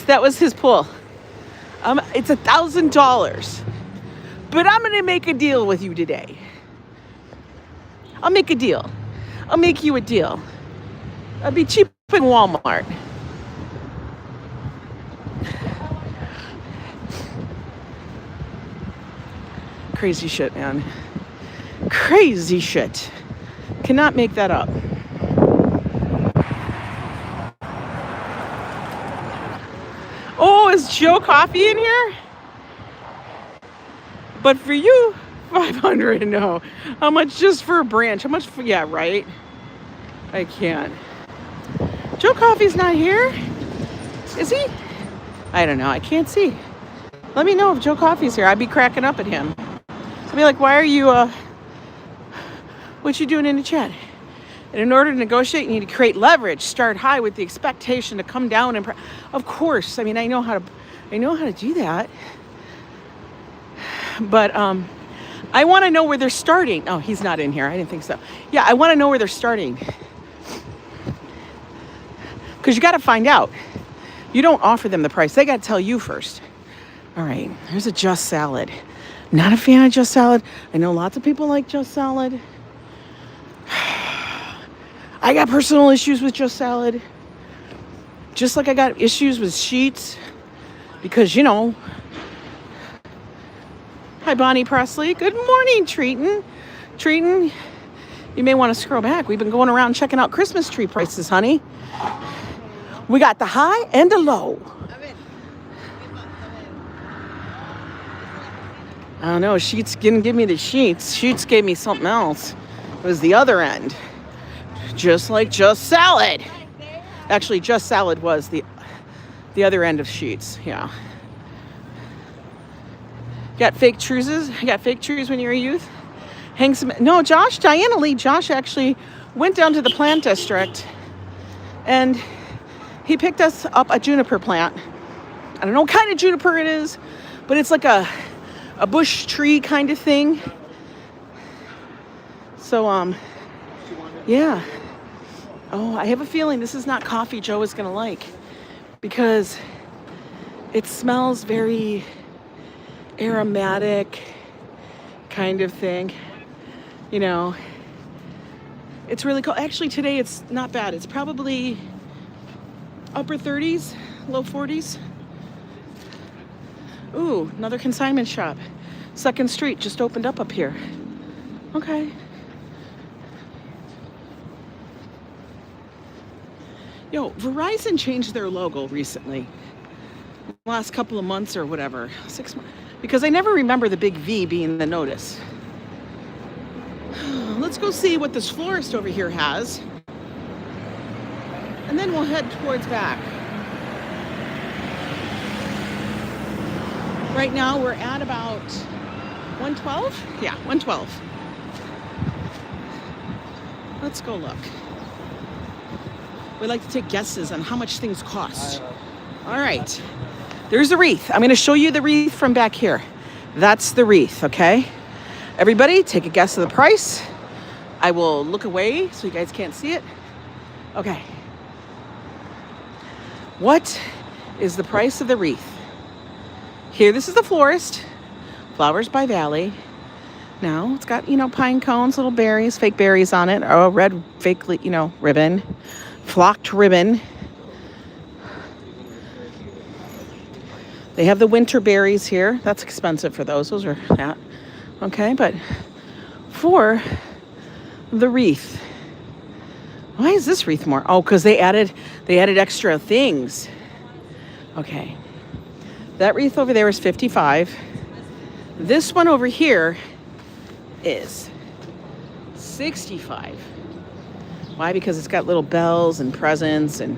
Speaker 1: pull. It's $1,000, but I'm gonna make a deal with you today. I'll make a deal. I'll make you a deal. I'll be cheaper in Walmart. Crazy shit, man. Crazy shit. Cannot make that up. Oh, is Joe Coffee in here? But for you, 500, no. How much just for a branch? How much for, yeah, right? I can't. Joe Coffee's not here? Is he? I don't know, I can't see. Let me know if Joe Coffee's here. I'd be cracking up at him. I'd be like, why are you, what you doing in the chat? And in order to negotiate, you need to create leverage. Start high with the expectation to come down. And of course, I mean, I know how to do that. But I want to know where they're starting. Oh, he's not in here. I didn't think so. Yeah, I want to know where they're starting. Because you got to find out. You don't offer them the price. They got to tell you first. All right, here's a Just Salad. Not a fan of Just Salad. I know lots of people like Just Salad. I got personal issues with Just Salad. Just like I got issues with Sheets. Because, you know. Hi, Bonnie Presley. Good morning, Treatin'. Treatin', you may want to scroll back. We've been going around checking out Christmas tree prices, honey. We got the high and the low. I don't know. Sheets didn't give me the sheets. Sheets gave me something else. It was the other end. Just like Just Salad. Actually, Just Salad was the other end of Sheets. Yeah. Got fake trues? You got fake trues when you were a youth? Hang some. No, Josh, Diana Lee. Josh actually went down to the plant district and he picked us up a juniper plant. I don't know what kind of juniper it is, but it's like a bush tree kind of thing. So, yeah. Oh, I have a feeling this is not coffee Joe is going to like because it smells very aromatic kind of thing. You know, it's really cool. Actually, today it's not bad. It's probably upper 30s, low 40s. Ooh, another consignment shop. 2nd Street just opened up here. Okay. Yo, Verizon changed their logo recently. Last couple of months or whatever. 6 months. Because I never remember the big V being the notice. Let's go see what this florist over here has. And then we'll head towards back. Right now we're at about 112? Yeah, 112. Let's go look. We like to take guesses on how much things cost. All right. There's the wreath. I'm going to show you the wreath from back here. That's the wreath, okay? Everybody, take a guess of the price. I will look away so you guys can't see it. Okay. What is the price of the wreath? Here, this is the florist. Flowers by Valley. Now, it's got, pine cones, little berries, fake berries on it. Oh, red fake, ribbon. Flocked ribbon. They have the winter berries here. That's expensive for those. Those are that. Okay, but for the wreath. Why is this wreath more? Oh, because they added extra things. Okay. That wreath over there is $55. This one over here is $65. Why? Because it's got little bells and presents and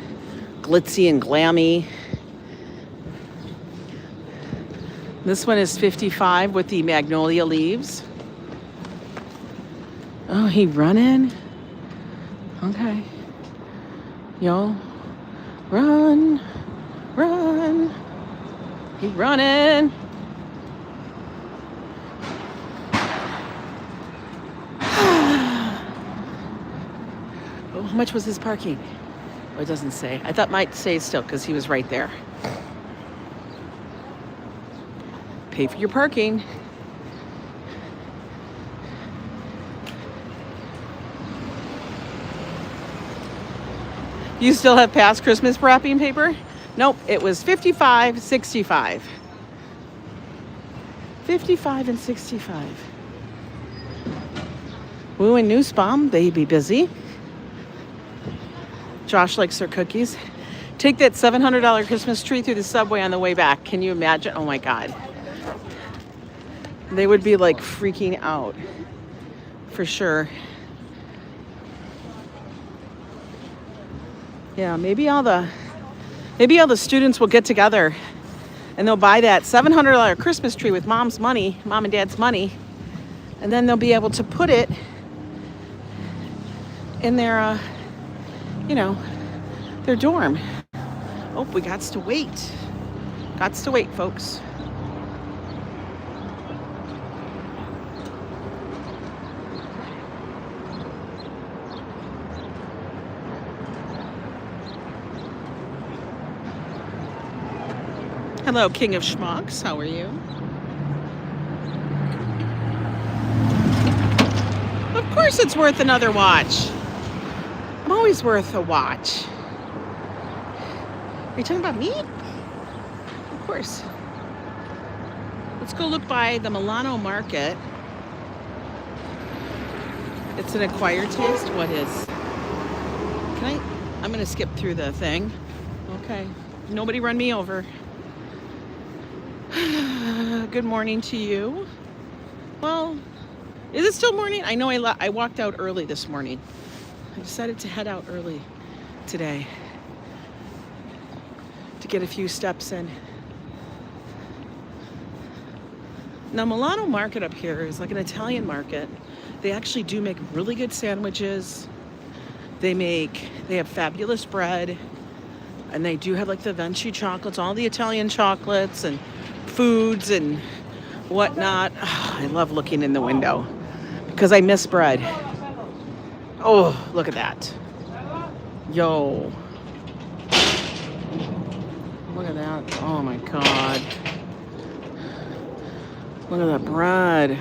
Speaker 1: glitzy and glammy. This one is $55 with the magnolia leaves. Oh, he running? Okay. Yo, run, run. He running. Oh, how much was his parking? Oh, it doesn't say. I thought it might say still because he was right there. Pay for your parking. You still have past Christmas wrapping paper? Nope, it was $55, $65. $55 and $65. Woo and Nussbaum, they be busy. Josh likes their cookies. Take that $700 Christmas tree through the subway on the way back. Can you imagine? Oh my God. They would be like freaking out. For sure. Yeah, maybe all the students will get together and they'll buy that $700 Christmas tree with mom's money, mom and dad's money, and then they'll be able to put it in their, their dorm. Oh, we got to wait. Got to wait, folks. Hello, King of Schmucks. How are you? Of course it's worth another watch. I'm always worth a watch. Are you talking about me? Of course. Let's go look by the Milano Market. It's an acquired taste. What is? I'm gonna skip through the thing. Okay. Nobody run me over. Good morning to you. Well, is it still morning? I know I walked out early this morning. I decided to head out early today to get a few steps in. Now, Milano Market up here is like an Italian market. They actually do make really good sandwiches. They have fabulous bread, and they do have like the Vinci chocolates, all the Italian chocolates and foods and whatnot. Oh, I love looking in the window because I miss bread. Oh, look at that. Yo. Look at that. Oh my God. Look at that bread.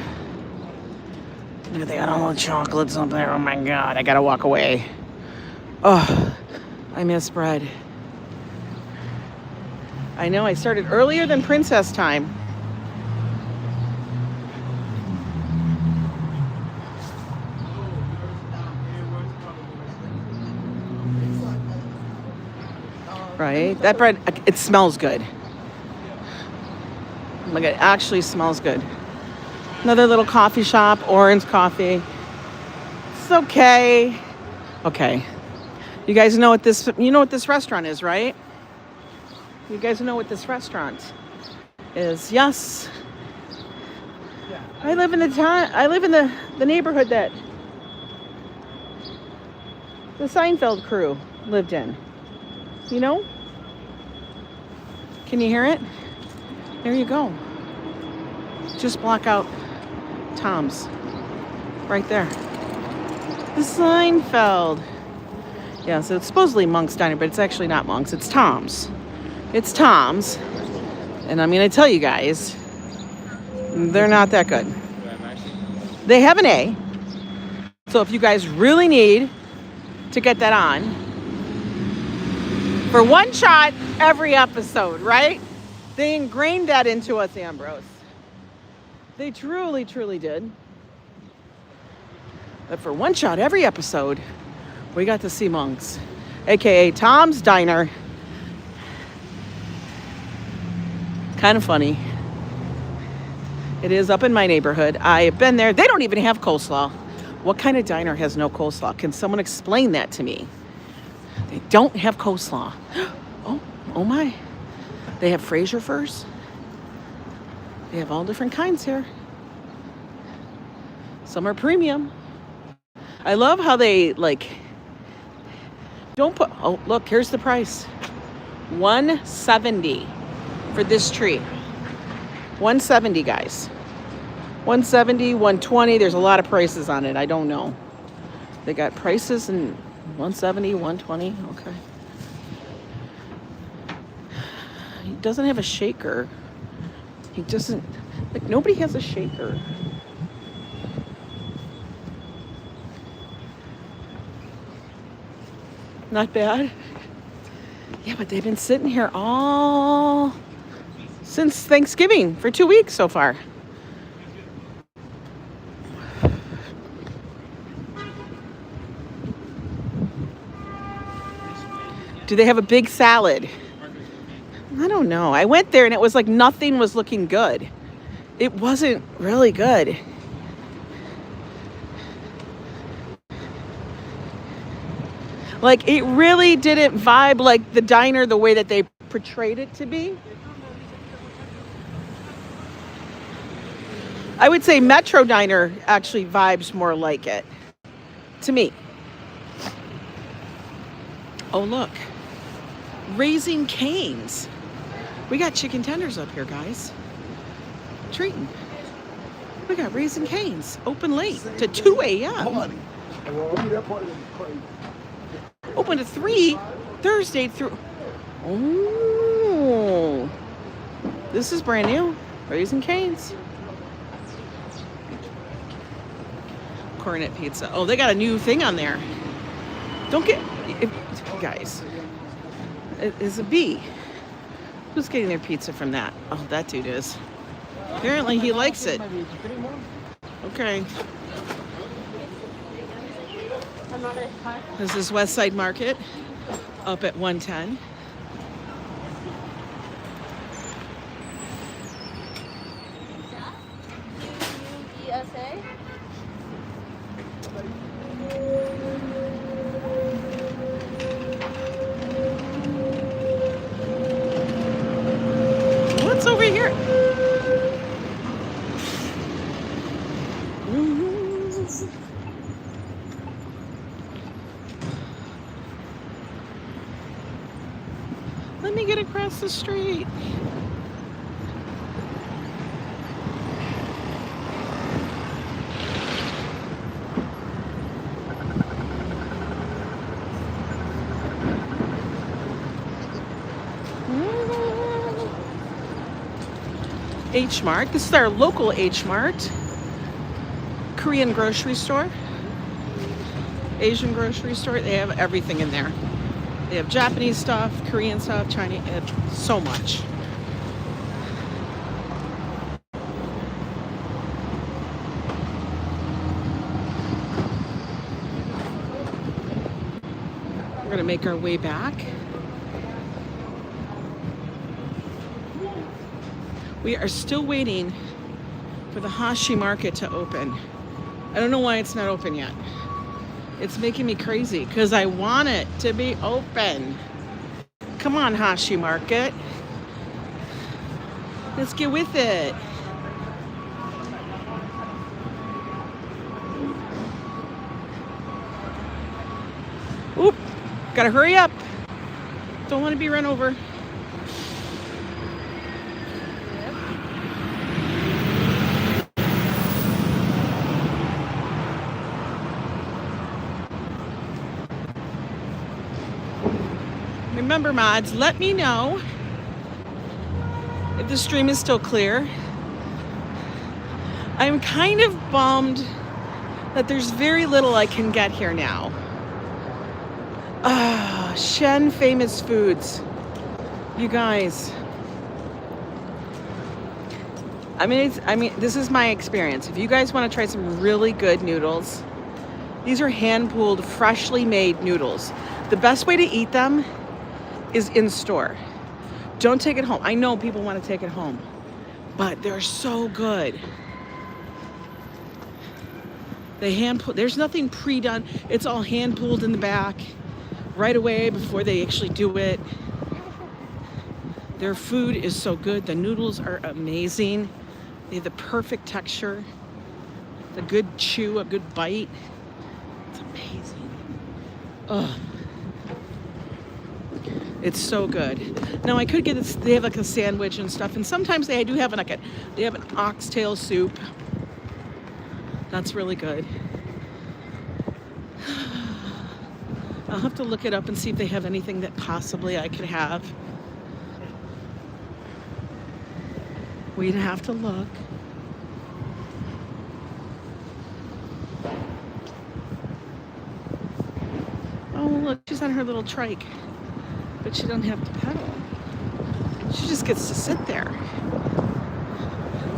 Speaker 1: Look at they got all the chocolates up there. Oh my God. I gotta walk away. Oh, I miss bread. I know I started earlier than princess time. Right? That bread, it smells good. Look, it actually smells good. Another little coffee shop, Orange Coffee. It's okay. Okay. You guys know what this restaurant is, right? You guys know what this restaurant is. Yes. I live in the neighborhood that the Seinfeld crew lived in. You know? Can you hear it? There you go. Just block out Tom's. Right there. The Seinfeld. Yeah, so it's supposedly Monk's Diner, but it's actually not Monk's. It's Tom's. It's Tom's. And I'm going to tell you guys, they're not that good. They have an A. So if you guys really need to get that on, for one shot every episode, right? They ingrained that into us, Ambrose. They truly, truly did. But for one shot every episode, we got to see Monk's, aka Tom's Diner. Kind of funny. It is up in my neighborhood. I have been there. They don't even have coleslaw. What kind of diner has no coleslaw? Can someone explain that to me? They don't have coleslaw. Oh my. They have Fraser Furs. They have all different kinds here. Some are premium. I love how they don't put, oh look, here's the price. $170 for this tree. $170, guys. $170, $120. There's a lot of prices on it. I don't know. They got prices in $170, $120. Okay. He doesn't have a shaker. He doesn't, nobody has a shaker. Not bad. Yeah, but they've been sitting here all since Thanksgiving for 2 weeks so far. Do they have a big salad? I don't know. I went there and it was like nothing was looking good. It wasn't really good. Like, it really didn't vibe like the diner the way that they portrayed it to be. I would say Metro Diner actually vibes more like it to me. Oh, look. Raising Cane's. We got chicken tenders up here, guys. Treating. We got Raising Cane's. Open late to 2 a.m. Open to 3 Thursday through. Oh. This is brand new. Raising Cane's. Cornet pizza. Oh, they got a new thing on there. Don't get, guys. It is a B. Who's getting their pizza from that? Oh, that dude is. Apparently he likes it. Okay. This is West Side Market up at 110. What's over here? Let me get across the street. H Mart. This is our local H Mart. Korean grocery store. Asian grocery store. They have everything in there. They have Japanese stuff, Korean stuff, Chinese, so much. We're gonna make our way back. We are still waiting for the Hashi market to open. I don't know why it's not open yet. It's making me crazy because I want it to be open. Come on, Hashi Market. Let's get with it. Oop, gotta hurry up. Don't want to be run over. Remember, mods, let me know if the stream is still clear. I'm kind of bummed that there's very little I can get here now. Shen Famous Foods. You guys. I mean, this is my experience. If you guys want to try some really good noodles, these are hand-pulled, freshly made noodles. The best way to eat them is in store. Don't take it home. I know people want to take it home, but they're so good. They hand pull. There's nothing pre-done. It's all hand pulled in the back right away before they actually do it. Their food is so good. The noodles are amazing. They have the perfect texture, the good chew, a good bite. It's amazing. Ugh. It's so good. Now I could get this. They have like a sandwich and stuff, and sometimes they do have they have an oxtail soup. That's really good. I'll have to look it up and see if they have anything that possibly I could have. We'd have to look. Oh, look, she's on her little trike. But she doesn't have to pedal. She just gets to sit there.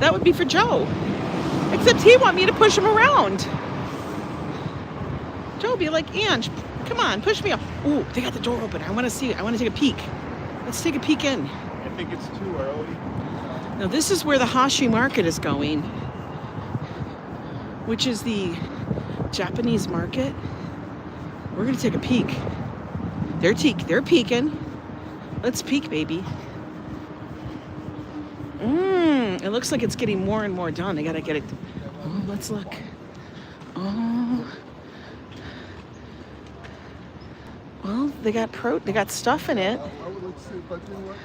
Speaker 1: That would be for Joe. Except he want me to push him around. Joe be like, Ange, come on, push me up. Ooh, they got the door open. I want to see it. I want to take a peek. Let's take a peek in.
Speaker 5: I think it's too early.
Speaker 1: Now this is where the Hashi market is going, which is the Japanese market. We're gonna take a peek. They're peeking. Let's peek, baby. It looks like it's getting more and more done. I gotta get it. Oh, let's look. Oh. Well, they got stuff in it.
Speaker 5: Let's see, but you know what?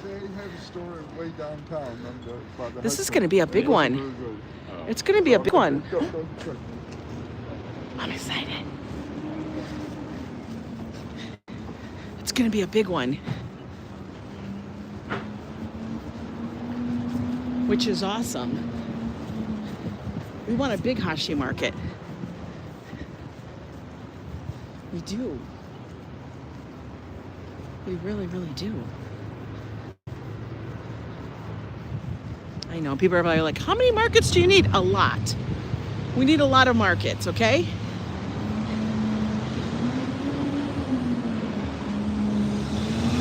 Speaker 5: They have a store way downtown.
Speaker 1: This is gonna be a big one. It's gonna be a big one. I'm excited. It's gonna be a big one. which is awesome. We want a big Hashi market. We do. We really, really do. I know, people are probably like, how many markets do you need? A lot. We need a lot of markets, okay?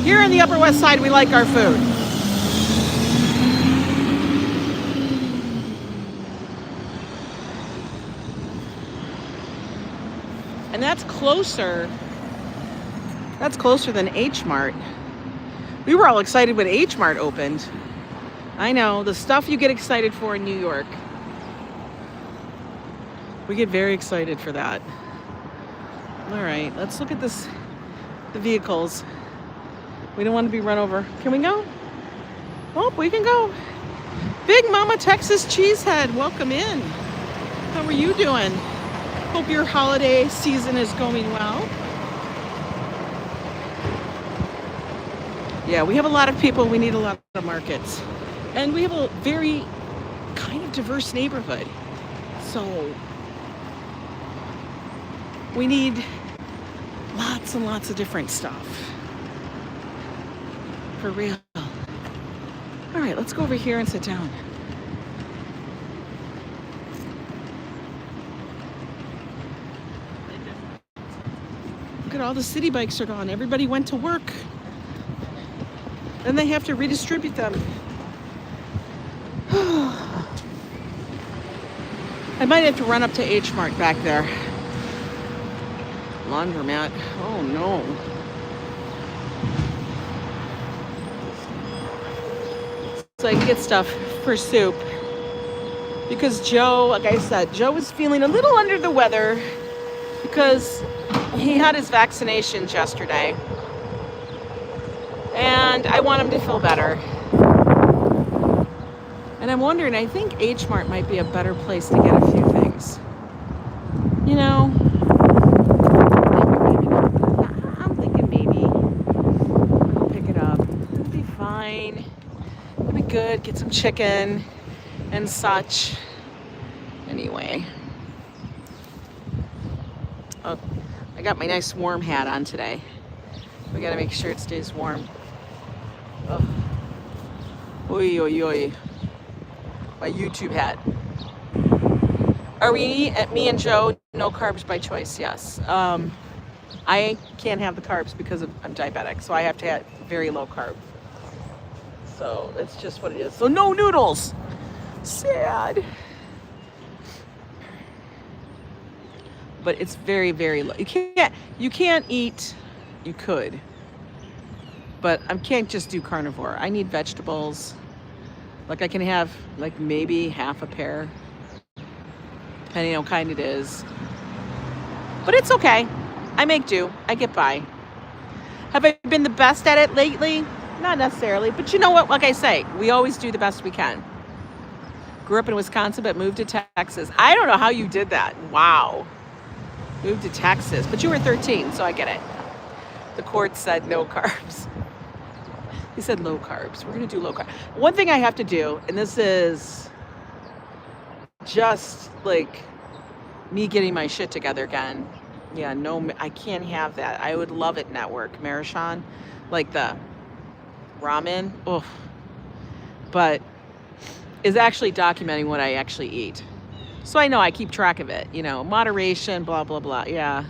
Speaker 1: Here in the Upper West Side, we like our food. And that's closer than H Mart. We were all excited when H Mart opened. I know, the stuff you get excited for in New York. We get very excited for that. All right, let's look at the vehicles. We don't want to be run over. Can we go? Oh, we can go. Big Mama Texas Cheesehead, welcome in. How are you doing? Hope your holiday season is going well. Yeah, we have a lot of people. We need a lot of markets. And we have a very kind of diverse neighborhood. So we need lots and lots of different stuff. For real. All right, let's go over here and sit down. Look at all the city bikes are gone. Everybody went to work. Then they have to redistribute them. I might have to run up to H Mart back there. Laundromat. Oh no. So I can get stuff for soup. Because Joe, like I said, Joe was feeling a little under the weather because he had his vaccinations yesterday. And I want him to feel better. And I'm wondering, I think H Mart might be a better place to get a few things. You know? I'm thinking maybe I'll pick it up. It'll be fine. It'll be good. Get some chicken and such. Anyway. Oh, I got my nice warm hat on today. We gotta make sure it stays warm. Oh. Oi, oi, oi. My YouTube hat. Are we, me and Joe, no carbs by choice? Yes. I can't have the carbs because I'm diabetic, so I have to have very low carb. So it's just what it is. So no noodles. Sad. But it's very, very low. You can't eat. You could, but I can't just do carnivore. I need vegetables. Like I can have like maybe half a pear, depending on what kind it is. But it's okay. I make do. I get by. Have I been the best at it lately? Not necessarily, but you know what? Like I say, we always do the best we can. Grew up in Wisconsin, but moved to Texas. I don't know how you did that. Wow. Moved to Texas, but you were 13, so I get it. The court said no carbs. He said low carbs. We're going to do low carb. One thing I have to do, and this is just like me getting my shit together again. Yeah, no, I can't have that. I would love it network. Marishon, like the ramen. Oh, but is actually documenting what I actually eat. So I know I keep track of it, you know, moderation, blah, blah, blah. Yeah.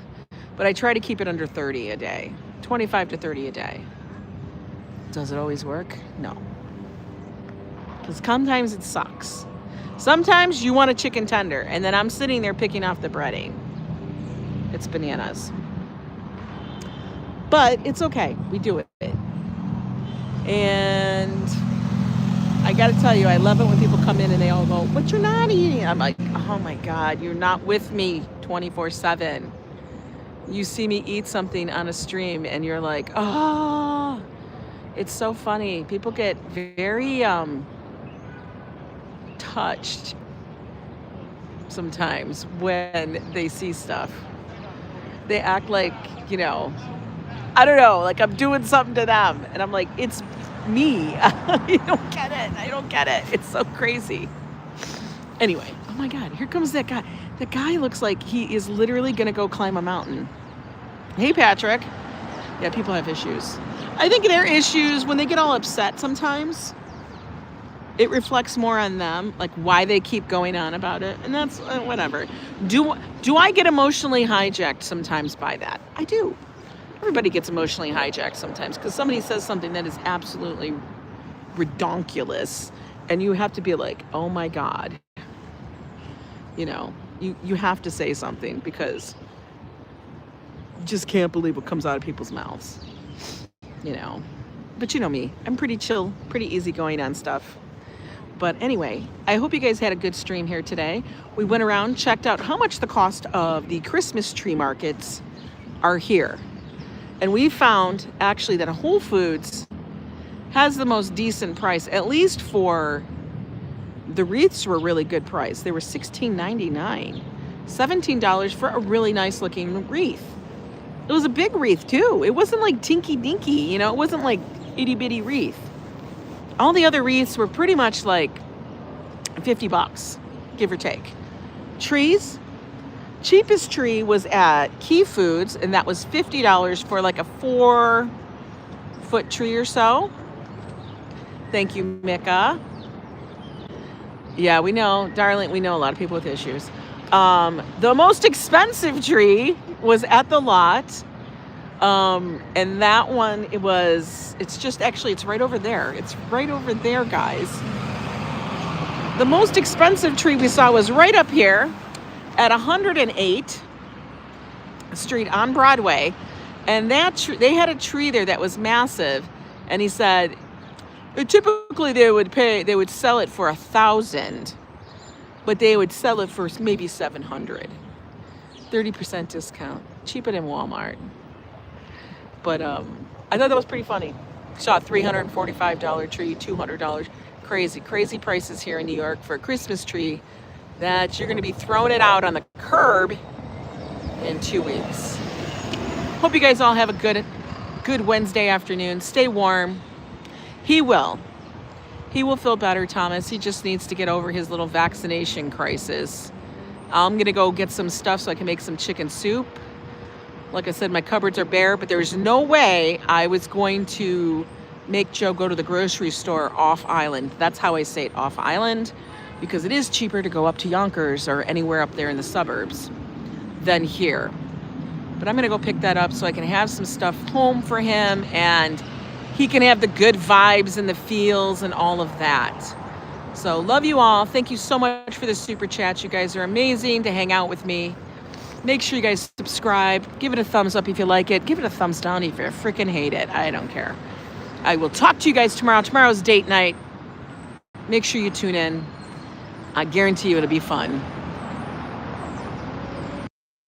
Speaker 1: But I try to keep it under 30 a day, 25 to 30 a day. Does it always work? No. Because sometimes it sucks. Sometimes you want a chicken tender, and then I'm sitting there picking off the breading. It's bananas. But it's okay. We do it. And I got to tell you, I love it when people come in and they all go, but you're not eating. I'm like, oh my God, you're not with me 24/7. You see me eat something on a stream and you're like, oh, it's so funny. People get very touched sometimes when they see stuff. They act like, you know, I don't know, like I'm doing something to them. And I'm like, it's me. I don't get it. I don't get it. It's so crazy. Anyway, oh my God, here comes that guy. The guy looks like he is literally going to go climb a mountain. Hey, Patrick. Yeah, people have issues. I think their issues, when they get all upset sometimes, it reflects more on them, like why they keep going on about it. And that's whatever. Do I get emotionally hijacked sometimes by that? I do. Everybody gets emotionally hijacked sometimes because somebody says something that is absolutely redonkulous. And you have to be like, oh my God. You know, you have to say something because you just can't believe what comes out of people's mouths. You know, but you know me, I'm pretty chill, pretty easygoing on stuff. But anyway, I hope you guys had a good stream here today. We went around, checked out how much the cost of the Christmas tree markets are here. And we found actually that Whole Foods has the most decent price, at least for the wreaths were a really good price. They were $16.99, $17 for a really nice looking wreath. It was a big wreath too. It wasn't like tinky dinky, you know, it wasn't like itty bitty wreath. All the other wreaths were pretty much like $50, give or take. Trees, cheapest tree was at Key Foods, and that was $50 for like a 4-foot tree or so. Thank you, Mika. Yeah, we know, darling, we know a lot of people with issues. The most expensive tree was at the lot. And that one, it's right over there. It's right over there, guys. The most expensive tree we saw was right up here at 108th Street on Broadway. And they had a tree there that was massive. And he said, typically they would sell it for $1,000, but they would sell it for maybe $700. 30% discount, cheaper than Walmart. But I thought that was pretty funny. Saw a $345 tree, $200. Crazy prices here in New York for a Christmas tree that you're going to be throwing it out on the curb in 2 weeks. Hope you guys all have a good Wednesday afternoon. Stay warm. He will feel better, Thomas. He just needs to get over his little vaccination crisis. I'm going to go get some stuff so I can make some chicken soup. Like I said, my cupboards are bare, but there's no way I was going to make Joe go to the grocery store off island. That's how I say it, off island, because it is cheaper to go up to Yonkers or anywhere up there in the suburbs than here. But I'm going to go pick that up so I can have some stuff home for him and he can have the good vibes and the feels and all of that. So love you all. Thank you so much for the super chats. You guys are amazing to hang out with me. Make sure you guys subscribe. Give it a thumbs up if you like it. Give it a thumbs down if you freaking hate it. I don't care. I will talk to you guys tomorrow. Tomorrow's date night. Make sure you tune in. I guarantee you it'll be fun.